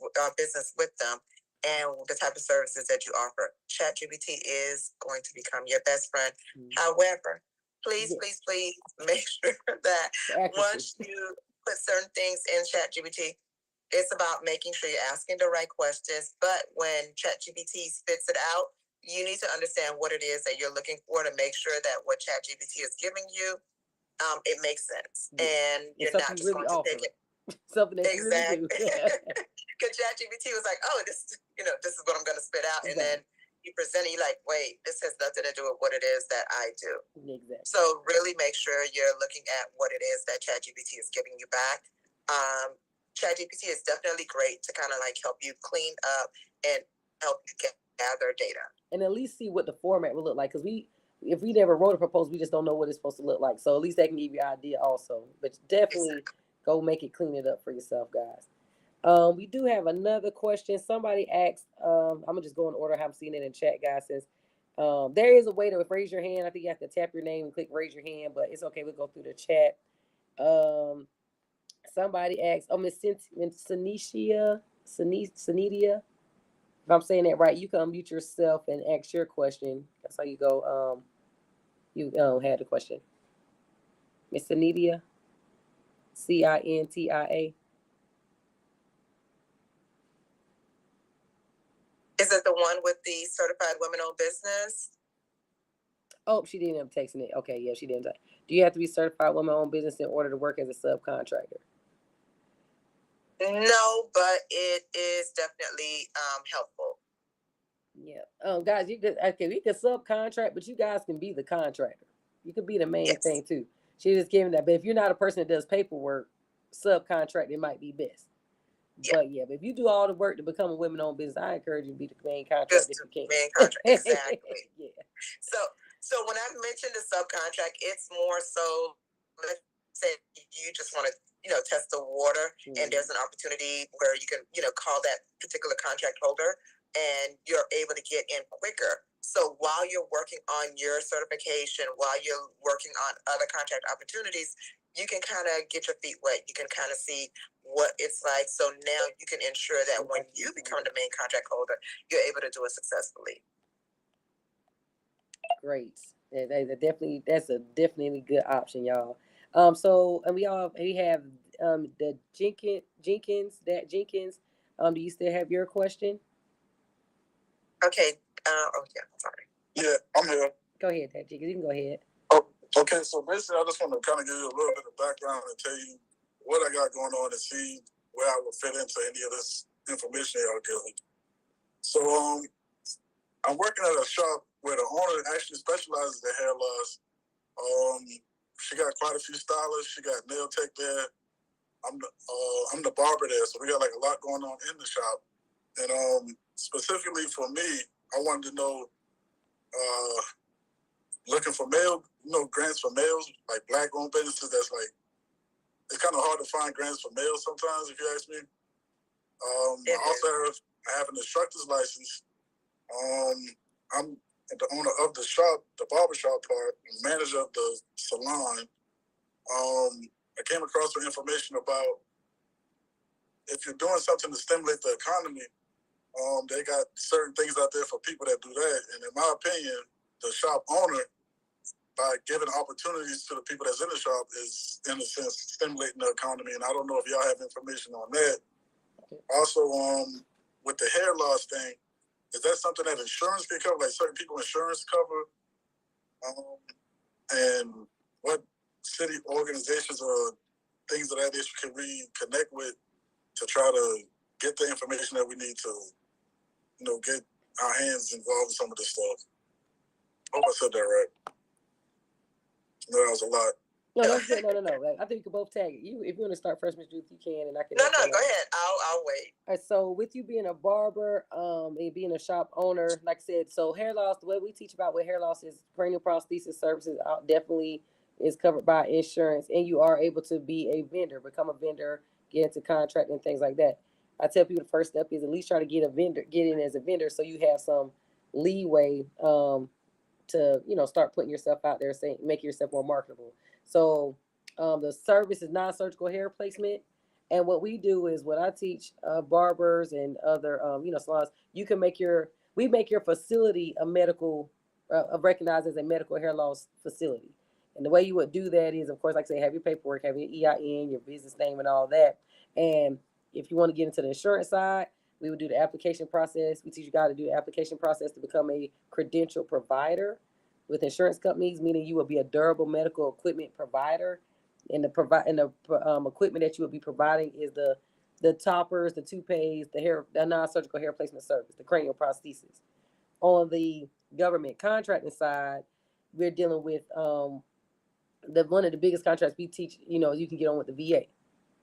with them and the type of services that you offer. ChatGPT is going to become your best friend. Mm-hmm. However, please make sure that once you put certain things in ChatGPT, it's about making sure you're asking the right questions. But when ChatGPT spits it out, you need to understand what it is that you're looking for to make sure that what ChatGPT is giving you, it makes sense. And you're not just really going to take it. Something that exactly. You really do. Because ChatGPT was like, oh, this is what I'm going to spit out. Exactly. And then you present it, you're like, wait, this has nothing to do with what it is that I do. Exactly. So really make sure you're looking at what it is that ChatGPT is giving you back. ChatGPT is definitely great to kind of like help you clean up and help you gather data. And at least see what the format will look like. Because if we never wrote a proposal, we just don't know what it's supposed to look like. So at least that can give you an idea also. But definitely go make it, clean it up for yourself, guys. We do have another question. Somebody asked, I'm going to just go in order. I haven't seen it in chat, guys. Says, there is a way to raise your hand. I think you have to tap your name and click raise your hand, but it's okay. We'll go through the chat. Somebody asked, Miss Sanidia, if I'm saying that right, you can unmute yourself and ask your question. That's how you go. You had the question. Miss Sanidia, Cintia. Is it the one with the certified women-owned business? Oh, she didn't end up texting it. Okay, yeah, she didn't. Do you have to be certified women-owned business in order to work as a subcontractor? No, but it is definitely helpful. Yeah. Guys, you could okay, we could subcontract, but you guys can be the contractor. You could be the main Yes. thing too. She just giving that. But if you're not a person that does paperwork, subcontract might be best. Yeah. But yeah, but if you do all the work to become a women-owned business, I encourage you to be the main contractor Just if the you can. main contract. Exactly. Yeah. So when I mentioned the subcontract, it's more so, let's say you just want to, test the water, and there's an opportunity where you can, call that particular contract holder, and you're able to get in quicker. So while you're working on your certification, while you're working on other contract opportunities, you can kind of get your feet wet. You can kind of see what it's like. So now you can ensure that when you become the main contract holder, you're able to do it successfully. Great. That's a definitely good option, y'all. So and we have the Jenkins. Do you still have your question? Okay. Oh yeah. Sorry. Yeah, I'm here. Go ahead, that Jenkins. You can go ahead. Oh, okay. So basically, I just want to kind of give you a little bit of background and tell you what I got going on and see where I will fit into any of this information y'all giving. So I'm working at a shop where the owner actually specializes in hair loss. She got quite a few stylists. She got nail tech there. I'm the barber there, so we got like a lot going on in the shop. And specifically for me, I wanted to know, looking for male, grants for males, like black-owned businesses. That's like, it's kind of hard to find grants for males sometimes, if you ask me. I also have an instructor's license. I'm the owner of the shop, the barbershop part, manager of the salon. I came across some information about if you're doing something to stimulate the economy, they got certain things out there for people that do that. And in my opinion, the shop owner, by giving opportunities to the people that's in the shop, is in a sense stimulating the economy. And I don't know if y'all have information on that. Also, with the hair loss thing, is that something that insurance can cover? Like certain people insurance cover? And what city organizations or things of that nature can we connect with to try to get the information that we need to, get our hands involved in some of this stuff? Hope I said that right. No, that was a lot. No, that's good. No. I think we can both tag it. If you want to start first, Ms. Judith, you can, and I can. No, go ahead. I'll wait. All right, so with you being a barber, and being a shop owner, like I said, so hair loss, the way we teach about what hair loss is, cranial prosthesis services definitely is covered by insurance, and you are able to be a vendor, become a vendor, get into contract and things like that. I tell people the first step is at least try to get in as a vendor, so you have some leeway, to start putting yourself out there, saying make yourself more marketable. So the service is non-surgical hair placement, and what we do is what I teach barbers and other salons. We make your facility a medical, recognized as a medical hair loss facility. And the way you would do that is, of course, like I say, have your paperwork, have your EIN, your business name, and all that. And if you want to get into the insurance side, we would do the application process. We teach you how to do the application process to become a credential provider with insurance companies, meaning you will be a durable medical equipment provider. And the equipment that you will be providing is the toppers, the toupees, the non-surgical hair placement service, the cranial prosthesis. On the government contracting side, we're dealing with one of the biggest contracts we teach. You can get on with the VA,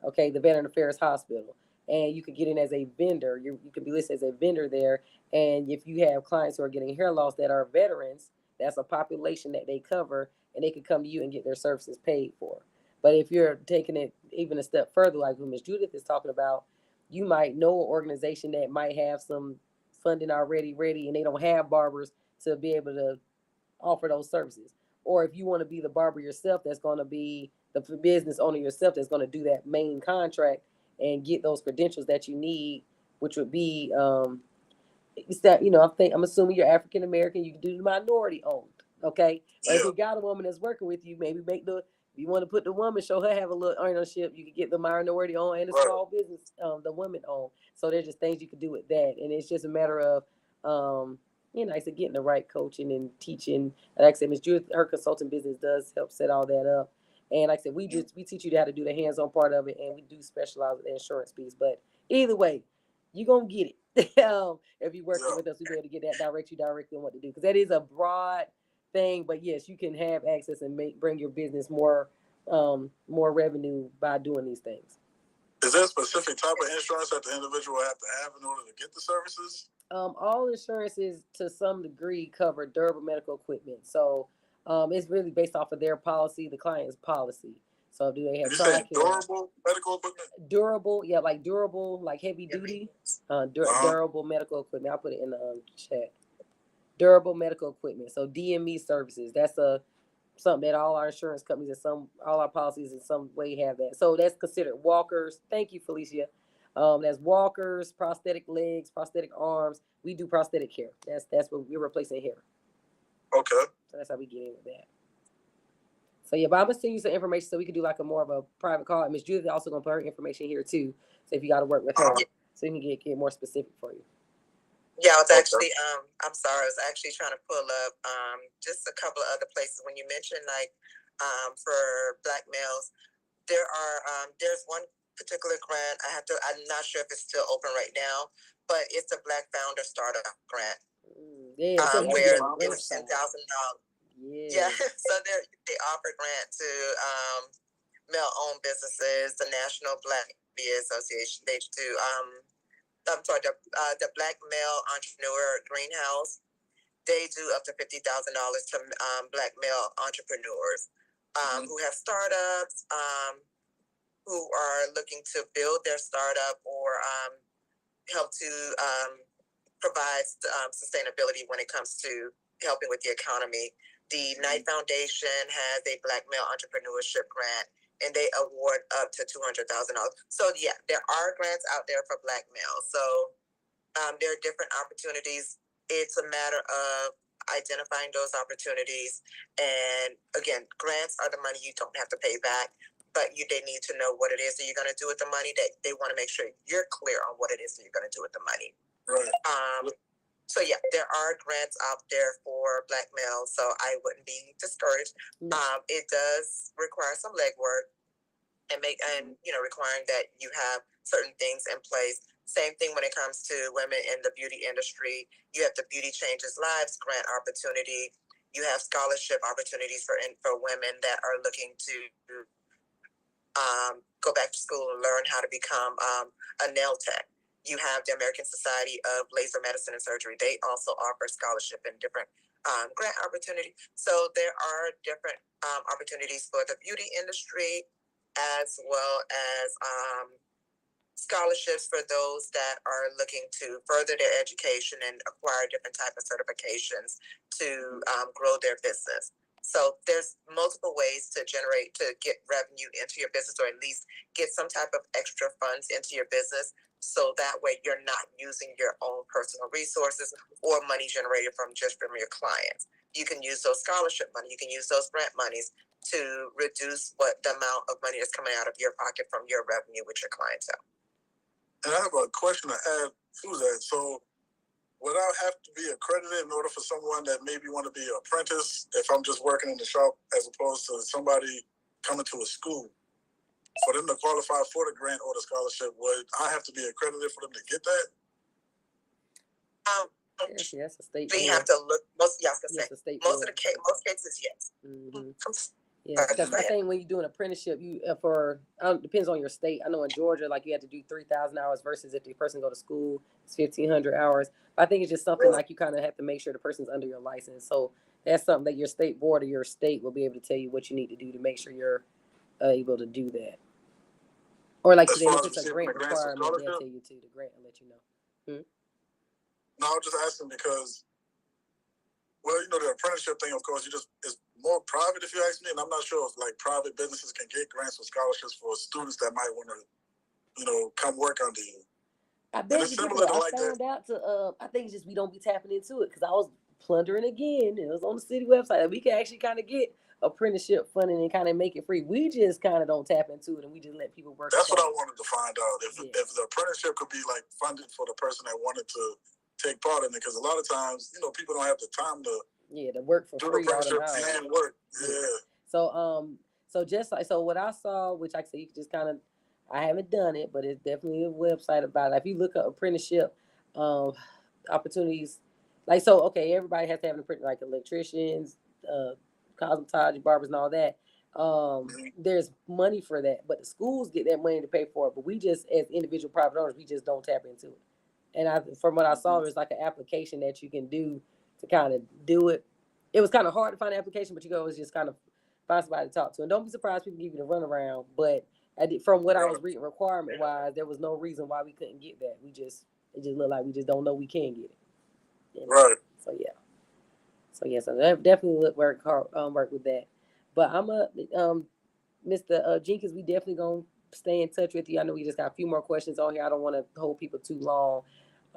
okay, the Veteran Affairs Hospital, and you could get in as a vendor. You can be listed as a vendor there, and if you have clients who are getting hair loss that are veterans, that's a population that they cover, and they could come to you and get their services paid for. But if you're taking it even a step further, like what Ms. Judith is talking about, you might know an organization that might have some funding already ready, and they don't have barbers to be able to offer those services. Or if you want to be the barber yourself, that's going to be the business owner yourself that's going to do that main contract and get those credentials that you need, which would be I'm assuming you're African American, you can do the minority owned, okay? But if you got a woman that's working with you, maybe if you want to put the woman, show her have a little ownership, you can get the minority owned and the small business, the women owned. So there's just things you can do with that, and it's just a matter of I said, getting the right coaching and teaching. And like I said, Ms. Judith, her consulting business does help set all that up. And like I said, we teach you how to do the hands-on part of it, and we do specialize in the insurance piece. But either way, you're gonna get it. If you work with us, we'll be able to get that directly on what to do, because that is a broad thing. But yes, you can have access and bring your business more revenue by doing these things. Is there a specific type of insurance that the individual have to have in order to get the services? All insurances to some degree cover durable medical equipment. So it's really based off of their policy, the client's policy. So do they have durable medical equipment? Durable, yeah, like durable, like heavy duty, durable medical equipment. I'll put it in the chat. Durable medical equipment. So DME services. That's something that all our insurance companies and all our policies in some way have that. So that's considered walkers. Thank you, Felicia. That's walkers, prosthetic legs, prosthetic arms. We do prosthetic hair. That's what we're replacing hair. Okay. So that's how we get in with that. So yeah, but I'm gonna send you some information so we can do like a more of a private call. And Ms. Judith also gonna put her information here too. So if you got to work with her, so we can get more specific for you. Yeah, I was actually I'm sorry, I was actually trying to pull up just a couple of other places when you mentioned like for Black males. There's one particular grant I'm not sure if it's still open right now, but it's a Black Founder Startup Grant. Where it's $10,000. Yeah. So they offer grant to male-owned businesses, the National Black BA Association. They do the Black Male Entrepreneur Greenhouse. They do up to $50,000 to Black male entrepreneurs who have startups, who are looking to build their startup or help to provide sustainability when it comes to helping with the economy. The Knight Foundation has a Black Male Entrepreneurship Grant, and they award up to $200,000. So yeah, there are grants out there for Black males. So there are different opportunities. It's a matter of identifying those opportunities. And again, grants are the money you don't have to pay back, but they need to know what it is that you're going to do with the money. They want to make sure you're clear on what it is that you're going to do with the money. Right. So yeah, there are grants out there for Black males, so I wouldn't be discouraged. It does require some legwork and requiring that you have certain things in place. Same thing when it comes to women in the beauty industry. You have the Beauty Changes Lives grant opportunity. You have scholarship opportunities for women that are looking to go back to school and learn how to become a nail tech. You have the American Society of Laser Medicine and Surgery. They also offer scholarship and different grant opportunities. So there are different opportunities for the beauty industry, as well as scholarships for those that are looking to further their education and acquire different type of certifications to grow their business. So there's multiple ways to get revenue into your business, or at least get some type of extra funds into your business. So that way you're not using your own personal resources or money generated from your clients. You can use those scholarship money. You can use those grant monies to reduce the amount of money that's coming out of your pocket from your revenue with your clientele. And I have a question to add to that. So would I have to be accredited in order for someone that maybe want to be an apprentice if I'm just working in the shop, as opposed to somebody coming to a school? For them to qualify for the grant or the scholarship, would I have to be accredited for them to get that? Yes, a state. We have to look. Most cases, yes. Mm-hmm. Yeah, because I think when you do an apprenticeship, depends on your state. I know in Georgia, like you have to do 3,000 hours versus if the person go to school, it's 1,500 hours. But I think it's just something like you kind of have to make sure the person's under your license. So that's something that your state board or your state will be able to tell you what you need to do to make sure you're able to do that. Or like today, if it's a grant requirement, they'll tell you to the grant and let you know. No, I'm just asking because, the apprenticeship thing, of course, it's more private, if you ask me, and I'm not sure if like private businesses can get grants or scholarships for students that might want to, come work under you. I bet you I think it's just we don't be tapping into it, because I was plundering again. It was on the city website. We can actually kind of get apprenticeship funding and kind of make it free. We just kind of don't tap into it, and we just let people work. That's what I wanted to find out. If the apprenticeship could be like funded for the person that wanted to take part in it, because a lot of times, people don't have the time to work for free all the time. And work. Yeah. So So just like, so what I saw, which I said, you can just kind of, I haven't done it, but it's definitely a website about it. If you look up apprenticeship opportunities, like, so, okay, everybody has to have an apprentice, like electricians, cosmetology, barbers, and all that. There's money for that, but the schools get that money to pay for it. But we just, as individual private owners, we just don't tap into it. And from what I saw, there's like an application that you can do to kind of do it. It was kind of hard to find an application, but you can always just kind of find somebody to talk to. And don't be surprised people give you the runaround. But from what I was reading requirement wise, there was no reason why we couldn't get that. It just looked like we just don't know we can get it. You know? Right. So so definitely work hard, work with that. But I'm Mr. Jenkins, we definitely gonna stay in touch with you. I know we just got a few more questions on here. I don't want to hold people too long.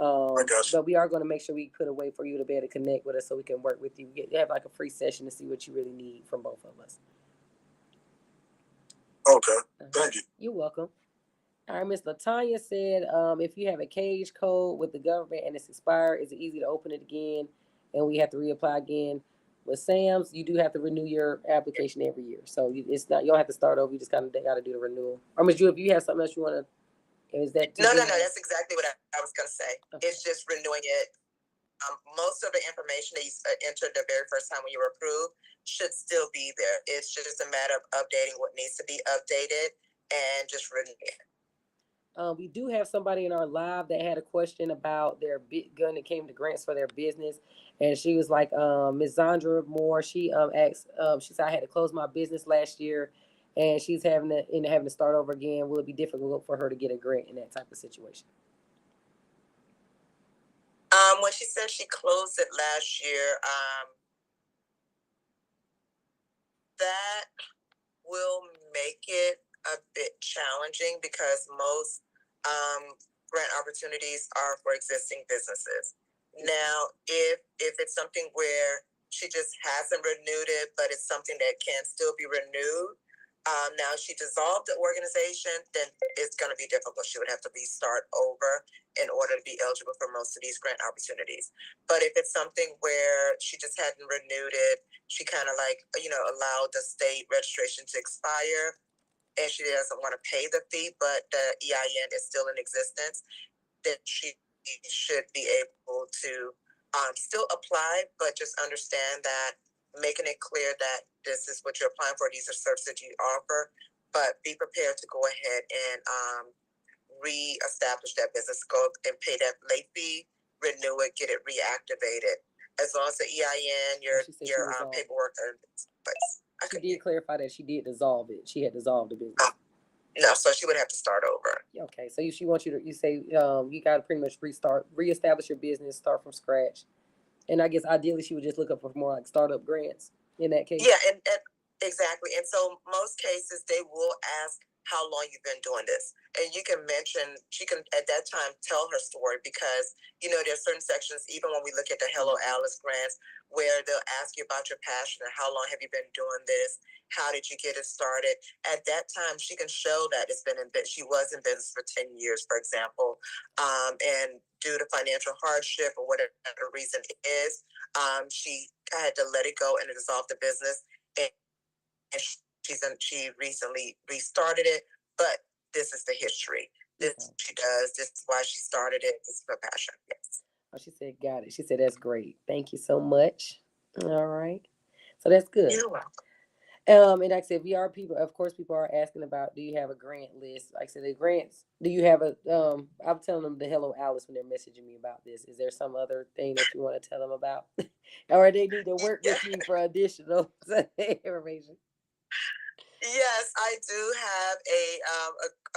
I got you. But we are going to make sure we put a way for you to be able to connect with us so we can work with you. Have like a free session to see what you really need from both of us. Okay. Thank you. You're welcome. All right, Miss Latanya said, if you have a cage code with the government and it's expired, is it easy to open it again and we have to reapply again? With Sam's, you do have to renew your application every year. So it's not, you don't have to start over. You just kind of got to do the renewal. Or Ms. Judith, if you have something else you want to, is that? No. That's exactly what I was going to say. Okay. It's just renewing it. Most of the information that you entered the very first time when you were approved should still be there. It's just a matter of updating what needs to be updated and just renewing it. We do have somebody in our live that had a question about their gun that came to grants for their business. And she was like, Ms. Zandra Moore, she asked, she said, I had to close my business last year and she's having to start over again. Will it be difficult for her to get a grant in that type of situation? When she said she closed it last year, that will make it a bit challenging because most grant opportunities are for existing businesses. Now, if it's something where she just hasn't renewed it, but it's something that can still be renewed, now if she dissolved the organization, then it's going to be difficult. She would have to restart over in order to be eligible for most of these grant opportunities. But if it's something where she just hadn't renewed it, she kind of allowed the state registration to expire, and she doesn't want to pay the fee, but the EIN is still in existence, then she should be able to still apply, but just understand that making it clear that this is what you're applying for, these are services you offer, but be prepared to go ahead and re-establish that business, go and pay that late fee, renew it, get it reactivated. As long as the EIN, your paperwork are in place. She did clarify that she did dissolve it. She had dissolved the business. No, so she would have to start over. Okay, so she wants you to, you say you got to pretty much reestablish your business, start from scratch. And I guess ideally she would just look up for more like startup grants in that case. Yeah, and exactly. And so most cases they will ask how long you've been doing this. And you can mention, she can at that time tell her story because, there's certain sections, even when we look at the Hello Alice grants, where they'll ask you about your passion and how long have you been doing this? How did you get it started? At that time, she can show that she was in business for 10 years, for example, and due to financial hardship or whatever reason it is, she had to let it go and dissolve the business. And she recently restarted it, but this is the history. This she does. This is why she started it. This is her passion. Yes. Oh, she said, got it. She said, that's great. Thank you so much. All right. So that's good. You're welcome. And like I said, of course, people are asking about, do you have a grant list? Like I said, the grants, do you have I'm telling them the Hello Alice when they're messaging me about this. Is there some other thing that you want to tell them about? Or they need to work with you for additional information? Yes, I do have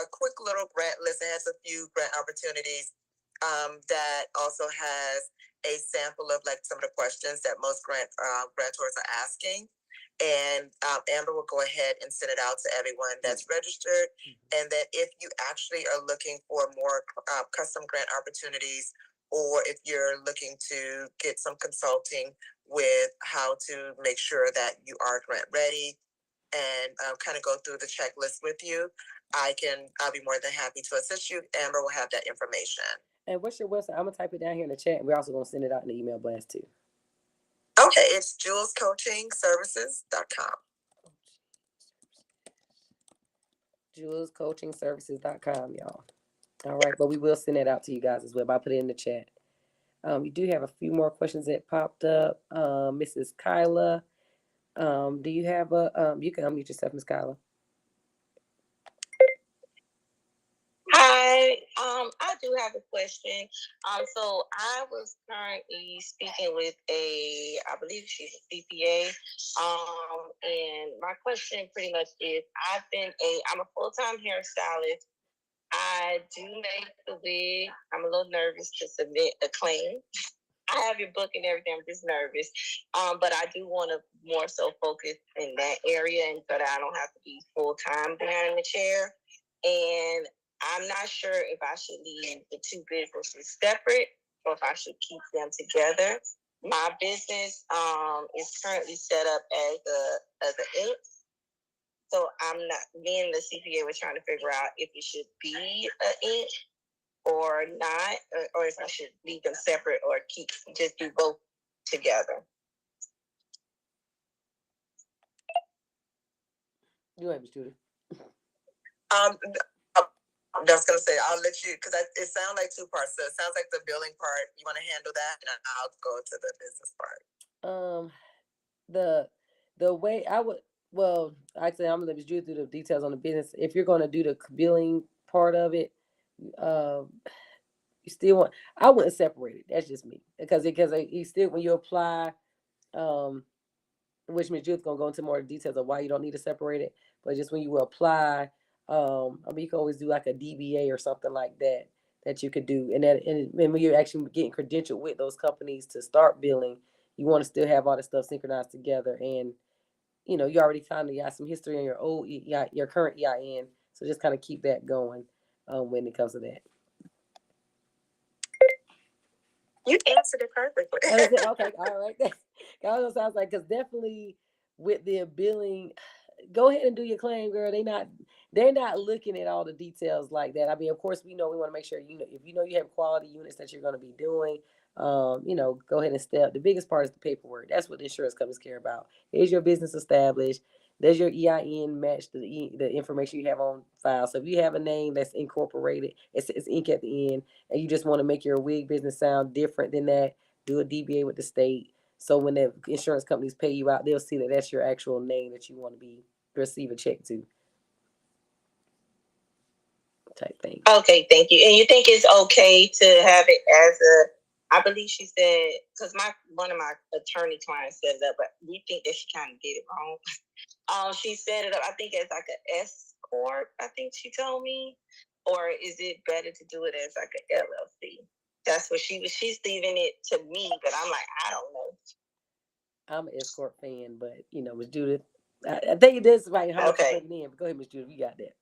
a quick little grant list. It has a few grant opportunities that also has a sample of like some of the questions that most grantors are asking. And Amber will go ahead and send it out to everyone that's registered. And that if you actually are looking for more custom grant opportunities, or if you're looking to get some consulting with how to make sure that you are grant ready and kind of go through the checklist with you, I'll be more than happy to assist you. Amber will have that information. And what's your website? I'm going to type it down here in the chat. And we're also going to send it out in the email blast too. Okay, it's julescoachingservices.com. JulesCoachingServices.com, y'all. All right, but we will send that out to you guys as well. I'll put it in the chat. We do have a few more questions that popped up. Mrs. Kyla, do you have you can unmute yourself, Miss Kyla. Hi, I do have a question. So I was currently speaking with I believe she's a CPA. And my question pretty much is, I'm a full-time hairstylist. I do make the wig. I'm a little nervous to submit a claim. I have your book and everything. I'm just nervous. But I do want to more so focus in that area, and so that I don't have to be full-time behind the chair. And I'm not sure if I should leave the two businesses separate or if I should keep them together. My business is currently set up as an Inc. So me and the CPA was trying to figure out if it should be an Inc. or not, or if I should leave them separate or just do both together. You have Judith. I was going to say, I'll let you, because it sounds like two parts. So it sounds like the billing part, you want to handle that, and I'll go to the business part. The way I would, well, actually, I'm gonna let Judith do the details on the business. If you're going to do the billing part of it, you still want, I wouldn't separate it. That's just me, because you still, when you apply, which Ms. Judith's gonna go into more details of why you don't need to separate it, but just when you apply, I mean, you can always do like a DBA or something like that you could do, and when you're actually getting credentialed with those companies to start billing, you want to still have all the stuff synchronized together, and you already kind of got some history on your current EIN, so just kind of keep that going when it comes to that. You answered it perfectly. Okay, all right. That sounds like, because definitely with their billing, go ahead and do your claim, girl. They're not looking at all the details like that. I mean, of course, we want to make sure if you have quality units that you're going to be doing. Go ahead and step. The biggest part is the paperwork. That's what the insurance companies care about. Is your business established? Does your EIN match the information you have on file? So if you have a name that's incorporated, it says Inc. at the end, and you just want to make your wig business sound different than that, do a DBA with the state. So when the insurance companies pay you out, they'll see that that's your actual name that you want to receive a check to. Type thing. Okay, thank you. And you think it's okay to have it I believe she said, because one of my attorney clients set it up, but we think that she kind of did it wrong. She set it up, I think, as like an S corp, I think she told me. Or is it better to do it as like an LLC? That's what she's leaving it to me, but I'm like, I don't know. I'm an S corp fan, but Ms. Judith, I think this is right. How okay. to in. But go ahead, Ms. Judith, you got that.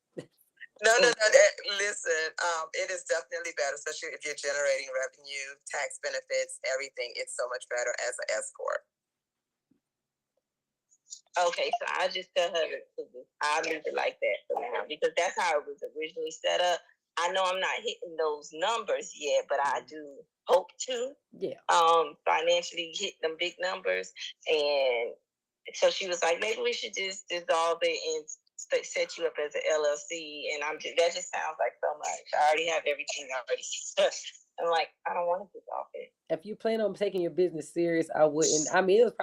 No. Listen, it is definitely better, especially if you're generating revenue, tax benefits, everything. It's so much better as an S corp. Okay, so I just tell her I'll leave it like that for now, because that's how it was originally set up. I know I'm not hitting those numbers yet, but I do hope to. Yeah. Financially hit them big numbers, and so she was like, maybe we should just dissolve it and set you up as an LLC. And that just sounds like so much. I already have everything already. I'm like, I don't want to dissolve it. If you plan on taking your business serious, I wouldn't. I mean, it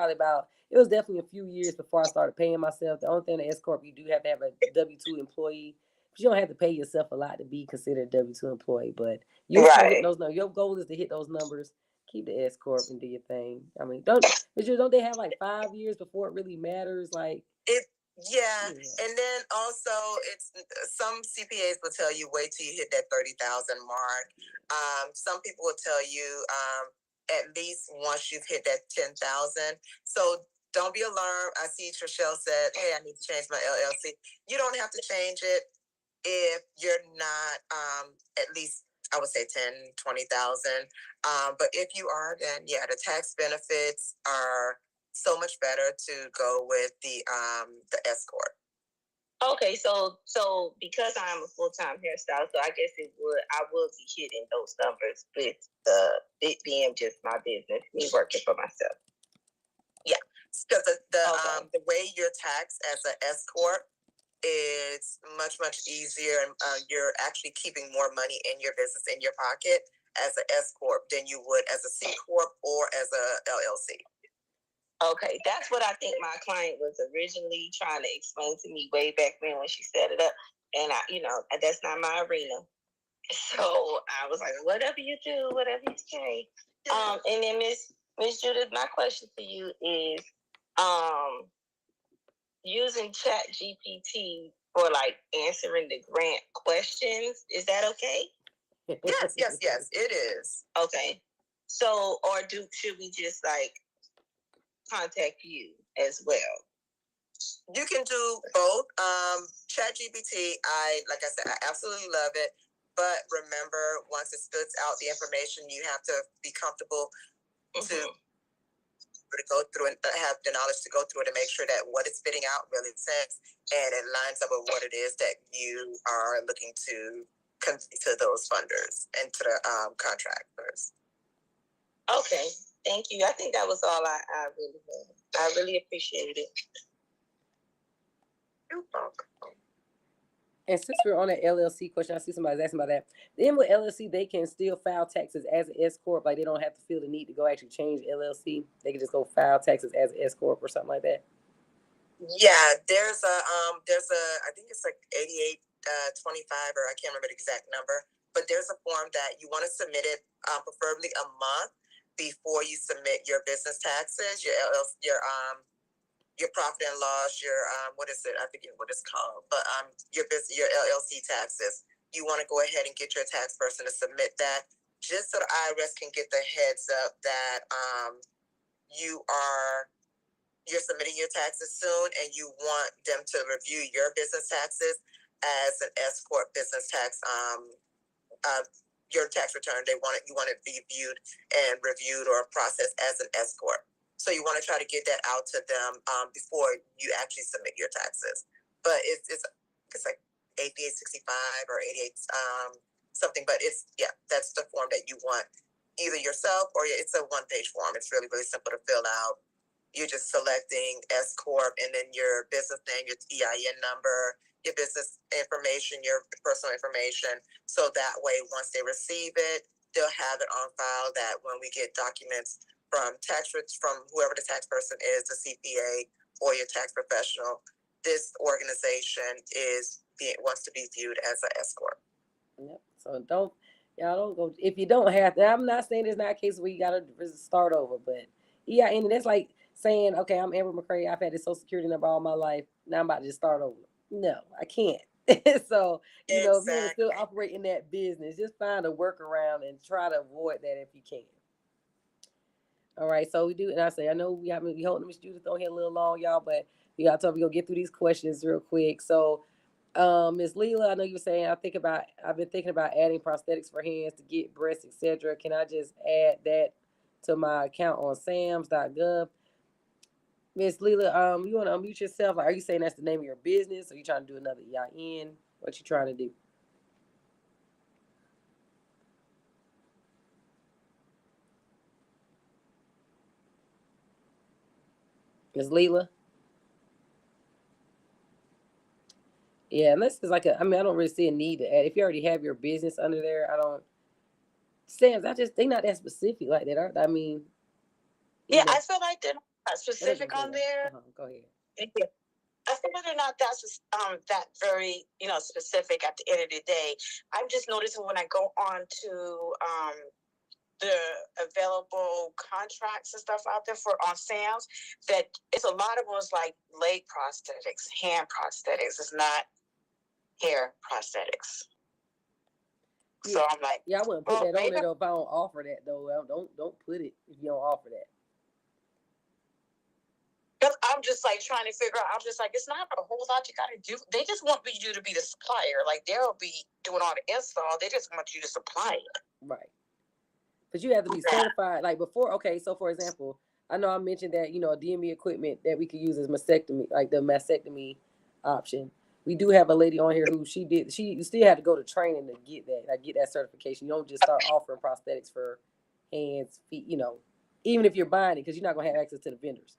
was definitely a few years before I started paying myself. The only thing in S corp, you do have to have a W-2 employee. But you don't have to pay yourself a lot to be considered a W-2 employee. But you hit those numbers. Your goal is to hit those numbers. Keep the S corp and do your thing. I mean, don't they have like 5 years before it really matters? Like yeah. And then also, it's some CPAs will tell you wait till you hit that 30,000 mark. Some people will tell you at least once you've hit that 10,000. So don't be alarmed. I see Trishelle said, "Hey, I need to change my LLC." You don't have to change it if you're not at least, I would say 10, 20,000. But if you are, then yeah, the tax benefits are so much better to go with the S corp. Okay, so because I'm a full-time hairstylist, so I guess I will be hitting those numbers with it being just my business, me working for myself. Yeah, because the way you're taxed as an S corp it's much easier, and you're actually keeping more money in your business in your pocket as an S corp than you would as a C corp or as a LLC. Okay, that's what I think my client was originally trying to explain to me way back then when she set it up, and that's not my arena. So I was like, whatever you do, whatever you say. And then Miss Judith, my question to you is, using Chat GPT for like answering the grant questions, is that okay? Yes, it is. Okay. So, or should we just like contact you as well? You can do both. ChatGPT, I absolutely love it. But remember, once it spits out the information, you have to be comfortable to go through and have the knowledge to go through it and make sure that what it's spitting out really makes sense and it lines up with what it is that you are looking to those funders and to the contractors. Okay, thank you. I think that was all I really appreciate it. You're welcome. And since we're on that LLC question, I see somebody's asking about that. Then with LLC, they can still file taxes as an S corp. Like they don't have to feel the need to go actually change LLC. They can just go file taxes as an S corp or something like that. Yeah, there's a I think it's like 8825 or I can't remember the exact number, but there's a form that you want to submit it preferably a month before you submit your business taxes, your profit and loss, your what is it? I forget what it's called, but your LLC taxes. You want to go ahead and get your tax person to submit that, just so the IRS can get the heads up that you're submitting your taxes soon, and you want them to review your business taxes as an S corp business tax. Your tax return, you want it to be viewed and reviewed or processed as an S corp. So you want to try to get that out to them before you actually submit your taxes. But it's like 8865 or 88 something. But that's the form that you want either yourself or it's a one-page form. It's really simple to fill out. You're just selecting S corp and then your business name, your EIN number, your business information, your personal information. So that way, once they receive it, they'll have it on file that when we get documents from whoever the tax person is, the CPA or your tax professional, this organization wants to be viewed as an S corp. Yep. So don't go if you don't have to. I'm not saying it's not a case where you gotta start over, but and that's like saying, okay, I'm Amber McCray. I've had this Social Security number all my life. Now I'm about to just start over. No, I can't. So if you want to still operate in that business, just find a workaround and try to avoid that if you can. All right, so we do, and I know we holding Miss Judith on here a little long, y'all, but we got to go get through these questions real quick. So, Miss Leela, I know you were saying I've been thinking about adding prosthetics for hands to get breasts, etc. Can I just add that to my account on SAMS.gov? Miss Leela, you want to unmute yourself? Are you saying that's the name of your business? Or are you trying to do another EIN? What you trying to do? Ms. Leela? Yeah, unless it's like I don't really see a need to add. If you already have your business under there, Sam's, they not that specific like that, aren't they? I mean. Yeah, I feel like they're not specific on there. Go ahead. Yeah. I feel like they're not that very, specific at the end of the day. I'm just noticing when I go on to the available contracts and stuff out there on SAMS, that it's a lot of ones like leg prosthetics, hand prosthetics. It's not hair prosthetics. Yeah. So I'm like, I wouldn't put that on there though if I don't offer that though. Don't put it if you don't offer that. Because I'm just like trying to figure out. I'm just like, it's not a whole lot you got to do. They just want you to be the supplier. Like they'll be doing all the install. They just want you to supply it. Right. But you have to be certified. Like before, okay, so for example, I know I mentioned that, DME equipment that we could use as mastectomy, like the mastectomy option. We do have a lady on here who she still had to go to training to get that certification. You don't just start offering prosthetics for hands, feet, even if you're buying it, because you're not going to have access to the vendors.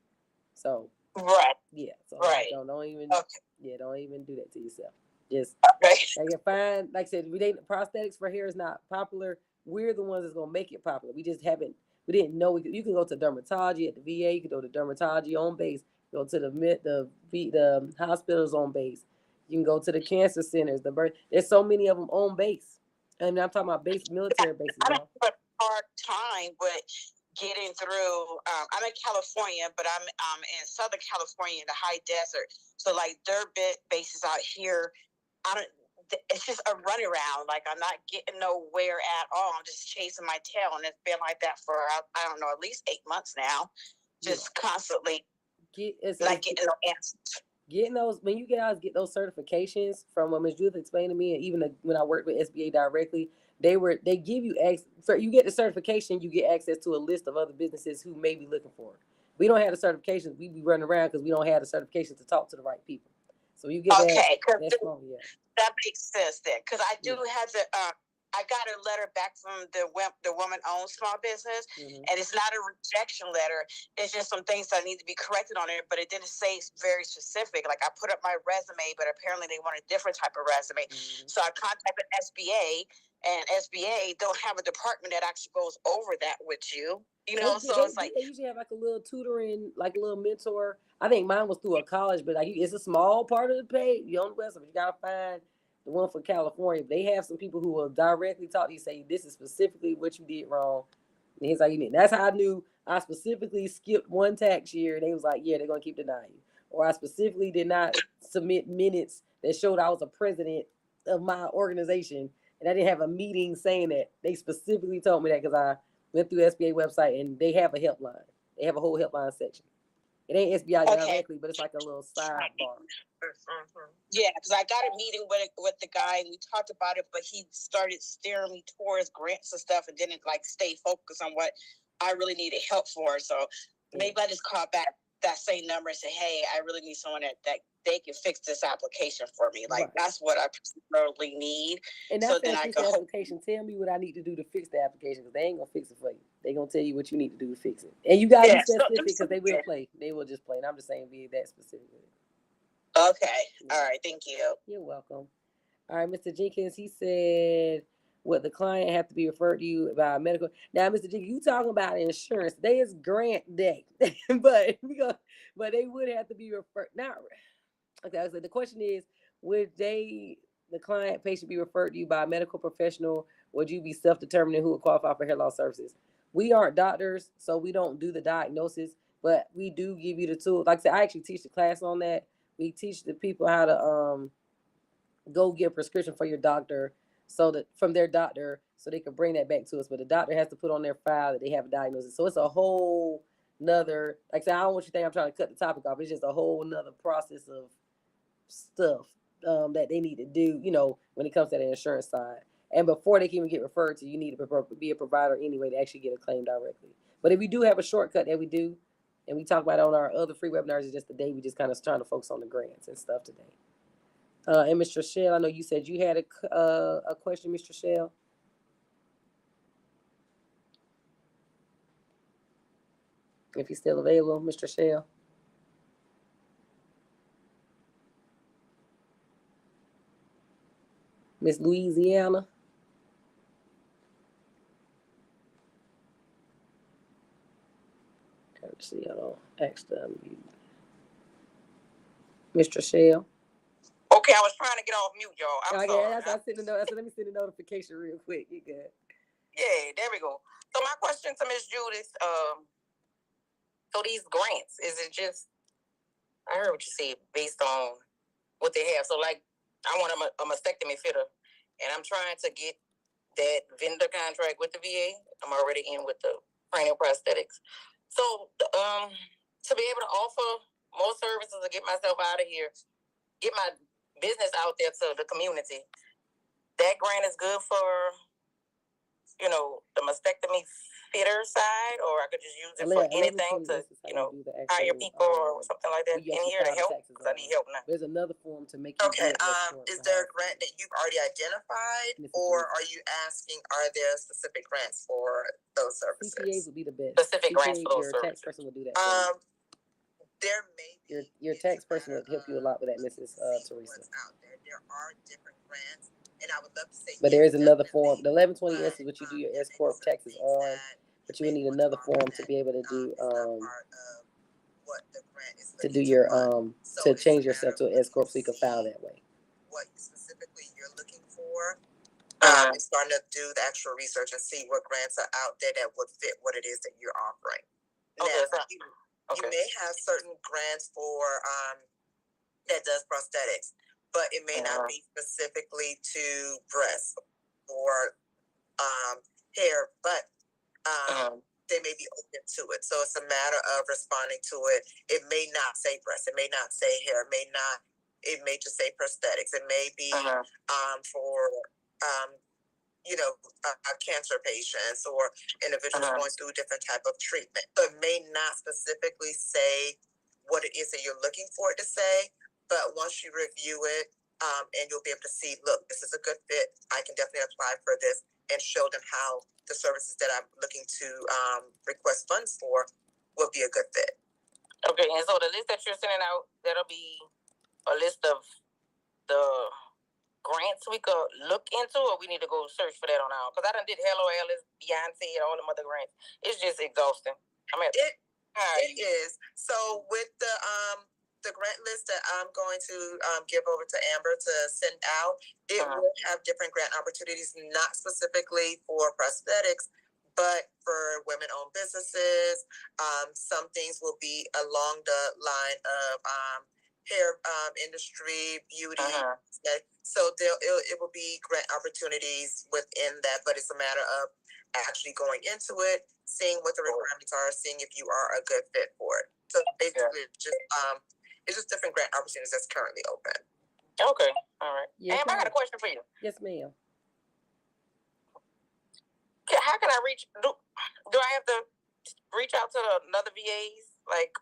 So Right. Yeah. So Right. don't even don't even do that to yourself. Just Okay. like you find, like I said, prosthetics for hair is not popular. We're the ones that's gonna make it popular. We just haven't. We didn't know you can go to dermatology at the VA. You can go to dermatology on base. Go to the hospitals on base. You can go to the cancer centers. There's so many of them on base. And I'm talking about military bases. I don't have a hard time with getting through. I'm in California, but I'm in Southern California in the high desert. So like their bases out here, it's just a runaround. Like I'm not getting nowhere at all. I'm just chasing my tail, and it's been like that for I don't know, at least 8 months now. Just constantly not getting no answers. Getting those, when you get those certifications from what Ms. Judith explained to me, and even when I worked with SBA directly, they give you you get the certification, you get access to a list of other businesses who may be looking for it. We don't have the certifications, we be running around because we don't have the certifications to talk to the right people. So you get that makes sense then, because I do have the I got a letter back from the woman-owned small business, and it's not a rejection letter. It's just some things that need to be corrected on it, but it didn't say very specific. Like I put up my resume, but apparently they want a different type of resume. So I contacted SBA, and SBA don't have a department that actually goes over that with you. You know, it's like they usually have like a little tutoring, like a little mentor. I think mine was through a college, but like it's a small part of the pay. You on the website, you gotta find the one for California. They have some people who will directly talk to you, say this is specifically what you did wrong. And he's like, that's how I knew I specifically skipped one tax year. And they was like, yeah, they're gonna keep denying you. Or I specifically did not submit minutes that showed I was a president of my organization, and I didn't have a meeting saying that. They specifically told me that because I went through SBA website and they have a helpline. They have a whole helpline section. It ain't SBI directly, but it's like a little sidebar. Yeah, because I got a meeting with the guy and we talked about it, but he started steering me towards grants and stuff and didn't like stay focused on what I really needed help for. So maybe I just call back that same number and say, hey, I really need someone that they can fix this application for me. Like that's what I particularly need. And that's then I can application. Tell me what I need to do to fix the application, because they ain't gonna fix it for you. They gonna tell you what you need to do to fix it. And you gotta be specific, because they will play. They will just play. And I'm just saying, be that specific. Okay. All right. Thank you. You're welcome. All right, Mr. Jenkins, he said, what the client have to be referred to you about medical. Now, Mr. Jenkins, you talking about insurance. Today is grant day, but they would have to be referred. Now, okay, so the question is, would the client patient be referred to you by a medical professional? Would you be self-determining who would qualify for hair loss services? We aren't doctors, so we don't do the diagnosis, but we do give you the tools. Like I said, I actually teach the class on that. We teach the people how to go get a prescription for your doctor, so that from their doctor, so they can bring that back to us. But the doctor has to put on their file that they have a diagnosis. So it's a whole nother, like I said, I don't want you to think I'm trying to cut the topic off. It's just a whole nother process of stuff that they need to do, when it comes to the insurance side. And before they can even get referred to, you need to be a provider anyway to actually get a claim directly. But if we do have a shortcut that we do, and we talk about it on our other free webinars, it's just today we just kind of trying to focus on the grants and stuff today. And Mr. Shell, I know you said you had a question, Mr. Shell. If you're still available, Mr. Shell. Miss Louisiana. Let's see, I don't actually unmute. Mr. Shell. Okay, I was trying to get off mute, y'all. I'm sorry. Let me send a notification real quick. You good? Yeah, there we go. So my question to Ms. Judith, so these grants, is it just, I heard what you said, based on what they have. So like, I want a mastectomy fitter, and I'm trying to get that vendor contract with the VA. I'm already in with the cranial prosthetics. So to be able to offer more services to get myself out of here, get my business out there to the community, that grant is good for, the mastectomy fitter side, or I could just use it for anything to, hire people or something like that in here to help, because I need help now. There's another form to make. Okay, is there a grant that you've already identified, or are you asking, are there specific grants for those services? CPAs would be the best. Specific grants for those services. Tax person would do that. there may be Your tax person would help you a lot with that, Mrs. Teresa. What's out there. There are different grants, and I would love to say. But there is another form. The 1120S is what you do your S corp taxes on, but you would need another form to be able to do your to change yourself to an S corp so you can file that way. What specifically you're looking for. And starting to do the actual research and see what grants are out there that would fit what it is that you're offering. Now, you may have certain grants for that does prosthetics, but it may not be specifically to breasts or hair, but they may be open to it. So it's a matter of responding to it. It may not say breast, it may not say hair, it may just say prosthetics. It may be for cancer patients or individuals going through different type of treatment. So it may not specifically say what it is that you're looking for it to say, but once you review it, and you'll be able to see, look, this is a good fit. I can definitely apply for this and show them how the services that I'm looking to request funds for will be a good fit. Okay, and so the list that you're sending out, that'll be a list of the grants we could look into, or we need to go search for that on our own? Because I done did Hello Alice, Beyonce, and all them other grants. It's just exhausting. It is. So with the grant list that I'm going to give over to Amber to send out, it will have different grant opportunities, not specifically for prosthetics, but for women-owned businesses. Some things will be along the line of hair industry, beauty. So it will be grant opportunities within that, but it's a matter of actually going into it, seeing what the requirements are, seeing if you are a good fit for it. So basically, it's just different grant opportunities that's currently open. Okay, all right. Yes, I got a question for you. Yes, ma'am. How can I reach? Do I have to reach out to another VAs? Like,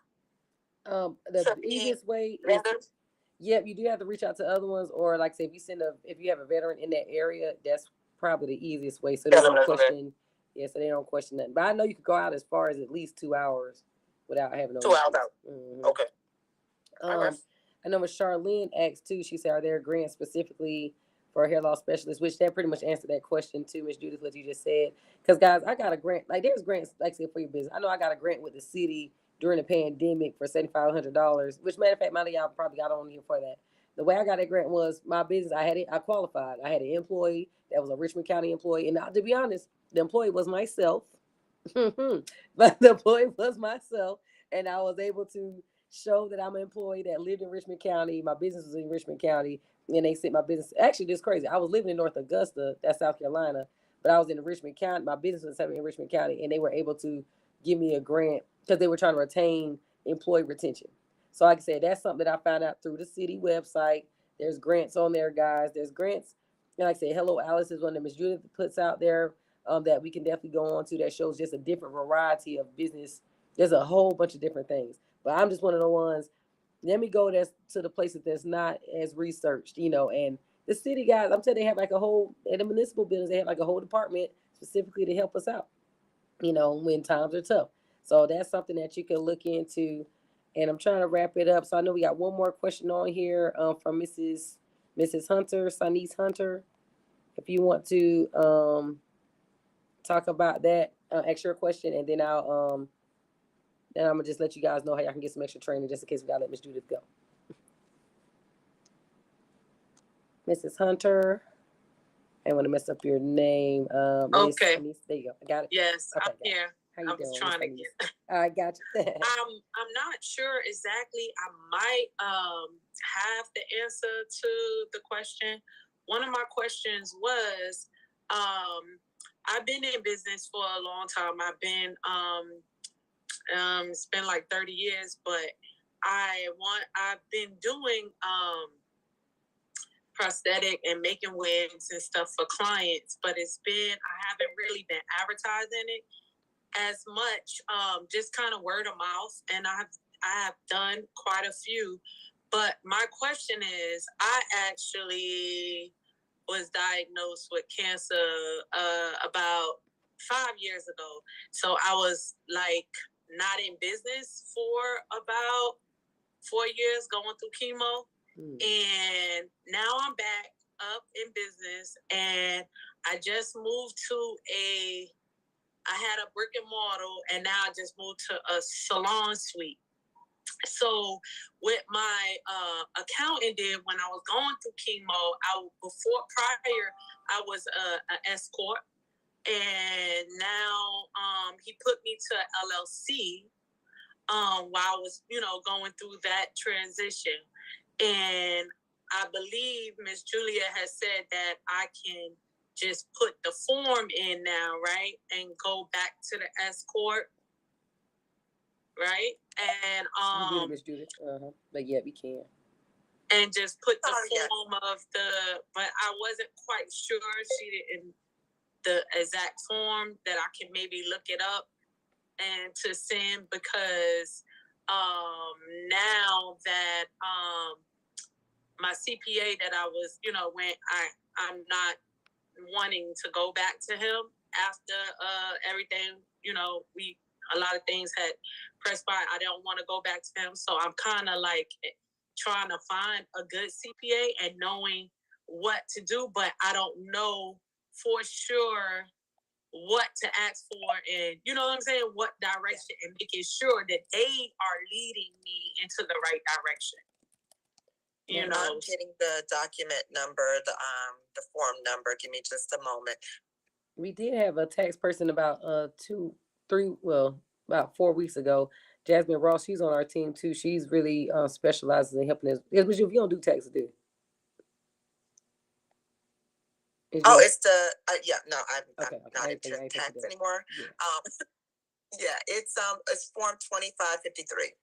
the easiest way is, you do have to reach out to other ones, or like say if you have a veteran in that area, that's probably the easiest way. So they don't question. Yeah, so they don't question nothing. But I know you could go out as far as at least 2 hours without having no 2 hours out. Mm-hmm. Okay. I know what Charlene asked too. She said, "Are there grants specifically for a hair loss specialist?" Which that pretty much answered that question too, Ms. Judith, what you just said. Because guys, I got a grant. Like there's grants, like I said, for your business. I know I got a grant with the city during the pandemic for $7,500. Which matter of fact, many of y'all probably got on here for that. The way I got that grant was my business. I qualified. I had an employee that was a Richmond County employee, and to be honest, the employee was myself. But the employee was myself, and I was able to show that I'm an employee that lived in Richmond County. My business was in Richmond County, and they sent my business. Actually, this is crazy. I was living in North Augusta, that's South Carolina, but I was in Richmond County. My business was in Richmond County, and they were able to give me a grant because they were trying to retain employee retention. So like I said, that's something that I found out through the city website. There's grants on there, guys. There's grants. And like I said, Hello Alice is one that Ms. Judith puts out there that we can definitely go on to, that shows just a different variety of business. There's a whole bunch of different things. But I'm just one of the ones, let me go to the places that's not as researched, and the city guys, I'm telling you, they have like a whole, in the municipal buildings, they have like a whole department specifically to help us out, when times are tough. So that's something that you can look into. And I'm trying to wrap it up. So I know we got one more question on here from Mrs. Hunter, Sanice Hunter. If you want to talk about that, extra question, and then I'm gonna just let you guys know how y'all can get some extra training just in case we gotta let Miss Judith go. Mrs. Hunter, I want to mess up your name. Okay. Sanice, there you go. I got it. Yes, okay, I'm here. How you doing? Trying to get. I got you. I'm not sure exactly. I might have the answer to the question. One of my questions was, I've been in business for a long time. I've been it's been like 30 years, but I've been doing prosthetic and making wigs and stuff for clients, but I haven't really been advertising it as much, just kind of word of mouth, and I have done quite a few. But my question is, I actually was diagnosed with cancer about 5 years ago. So I was like not in business for about 4 years going through chemo. And now I'm back up in business, and I just moved to I had a brick and mortar, and now I just moved to a salon suite. So what my accountant did when I was going through chemo, prior I was an escort, and now he put me to LLC while I was, going through that transition. And I believe Miss Julia has said that I can just put the form in now, right? And go back to the escort, right? And you get it, Miss Judith. But yeah, we can. And just put the form of but I wasn't quite sure. She didn't the exact form that I can maybe look it up and to send, because now that my CPA that I was, when I'm not wanting to go back to him after everything, a lot of things had transpired. I don't want to go back to him. So I'm kind of like trying to find a good CPA and knowing what to do, but I don't know for sure what to ask for, and what direction, and making sure that they are leading me into the right direction. I'm getting the document number, the form number. Give me just a moment. We did have a tax person about about 4 weeks ago. Jasmine Ross, she's on our team too. She's really specializes in helping us. If you don't do taxes, do you? It's the I'm not into tax anymore. Yeah. It's form 2553.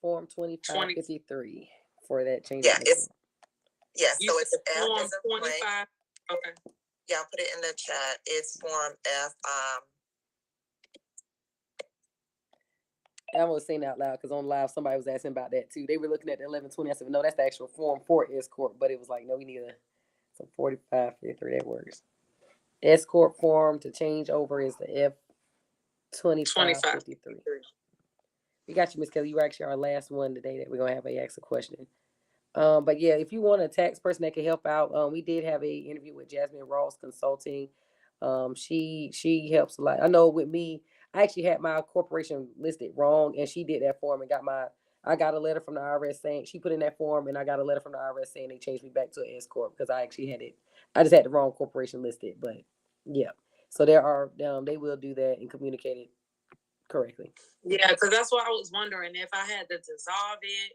Form 2553 for that change. Yeah, so it's form 25. Okay. Yeah, I'll put it in the chat. It's form F. I was saying out loud because on live somebody was asking about that too. They were looking at the 1120. I said, no, that's the actual form for escort, but it was like, no, we need some 4553. That works. Escort form to change over is the F2553. We got you, Miss Kelly. You were actually our last one today that we're gonna have ask a question. But yeah, if you want a tax person that can help out, we did have a interview with Jasmine Ross Consulting. She helps a lot. I know with me, I actually had my corporation listed wrong, and she did that form and I got a letter from the IRS saying she put in that form, and I got a letter from the IRS saying they changed me back to an S corp because I actually I just had the wrong corporation listed. But yeah, so they will do that and communicate it correctly. Yeah, because that's what I was wondering, if I had to dissolve it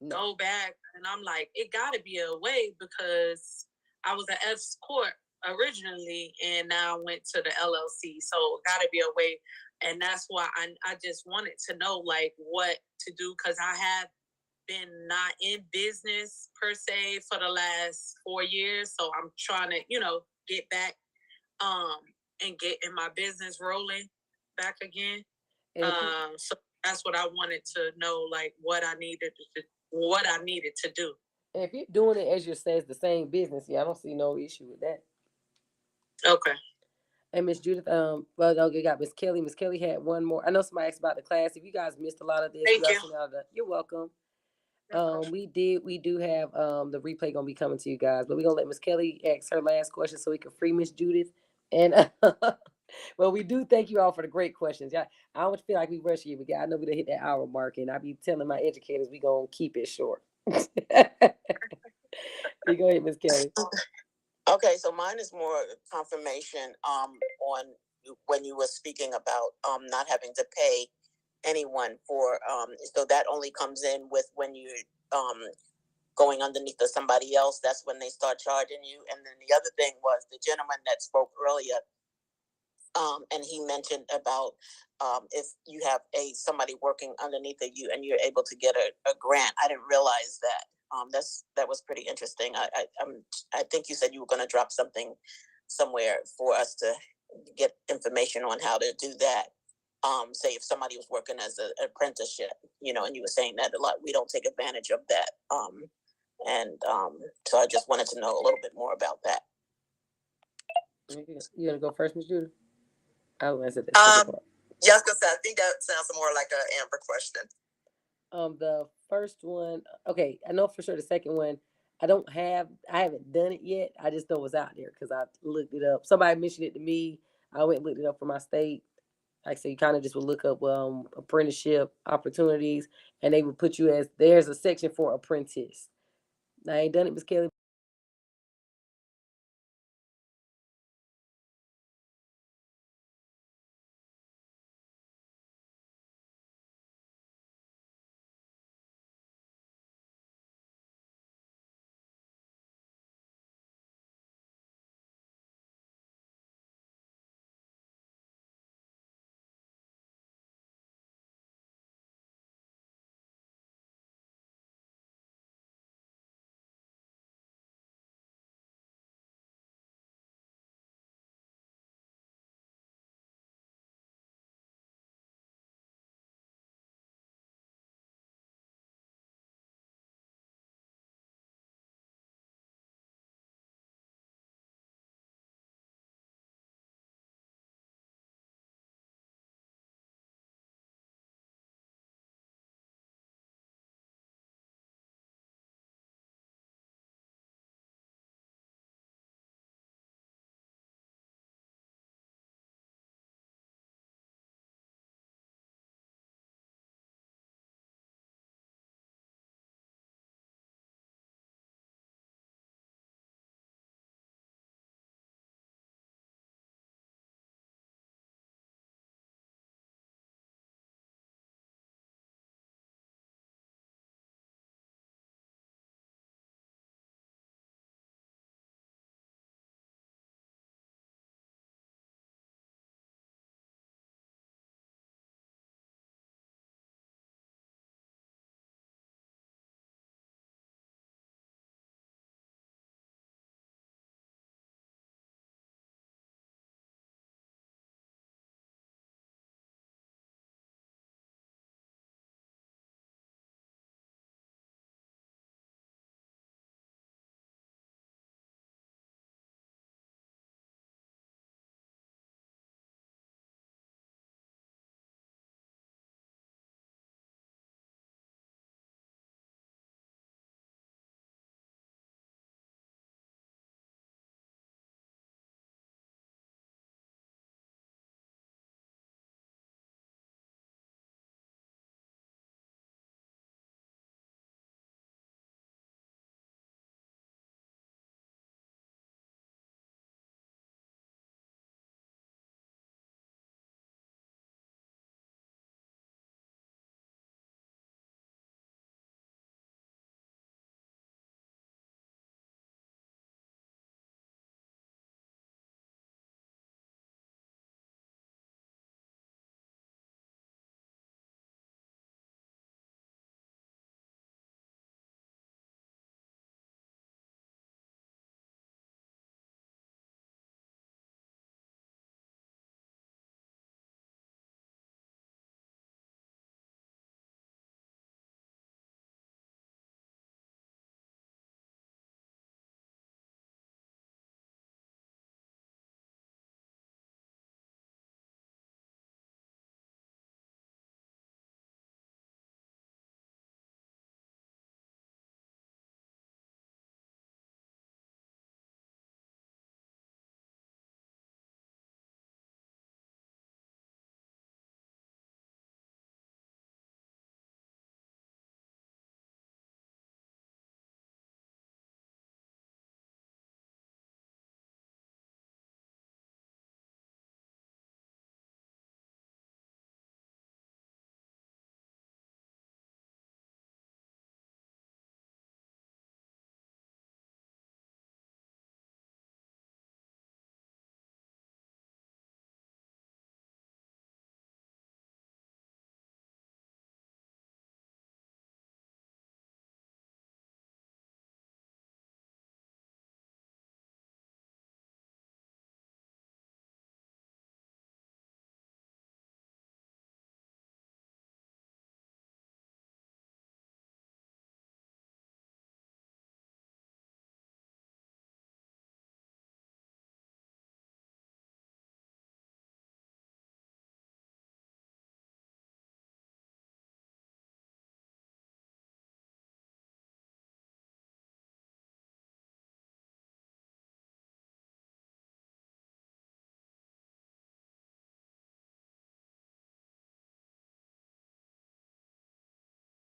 and go back, and I'm like, it got to be a way, because I was an escort originally, and now I went to the LLC, so got to be a way. And that's why I just wanted to know like what to do, because I have been not in business per se for the last 4 years, so I'm trying to get back and get in my business rolling back again. So that's what I wanted to know, like what I needed to do. And if you're doing it as you say, it's the same business, yeah, I don't see no issue with that. Okay. And Miss Judith, you got Miss Kelly. Miss Kelly had one more. I know somebody asked about the class. If you guys missed a lot of this, you're welcome. We do have the replay gonna be coming to you guys, but we're gonna let Miss Kelly ask her last question so we can free Miss Judith. And well, we do thank you all for the great questions. Yeah, I don't feel like we rush you, but I know we done hit that hour mark, and I be telling my educators we gonna keep it short. You go ahead, Miss Kelly. Okay, so mine is more confirmation on when you were speaking about not having to pay anyone for so that only comes in with when you going underneath of somebody else. That's when they start charging you. And then the other thing was the gentleman that spoke earlier, and he mentioned about if you have somebody working underneath of you and you're able to get a grant. I didn't realize that. That was pretty interesting. I think you said you were going to drop something somewhere for us to get information on how to do that. Say if somebody was working as an apprenticeship, and you were saying that a lot, we don't take advantage of that. So I just wanted to know a little bit more about that. You gonna go first, Ms. Judith? I will answer that. Yeah, I was gonna say, I think that sounds more like an Amber question. The first one, okay, I know for sure the second one, I haven't done it yet. I just know it's out there because I looked it up. Somebody mentioned it to me. I went and looked it up for my state. Like I said, you kind of just would look up apprenticeship opportunities, and they would put you as, there's a section for apprentice. I ain't done it, Miss Kelly,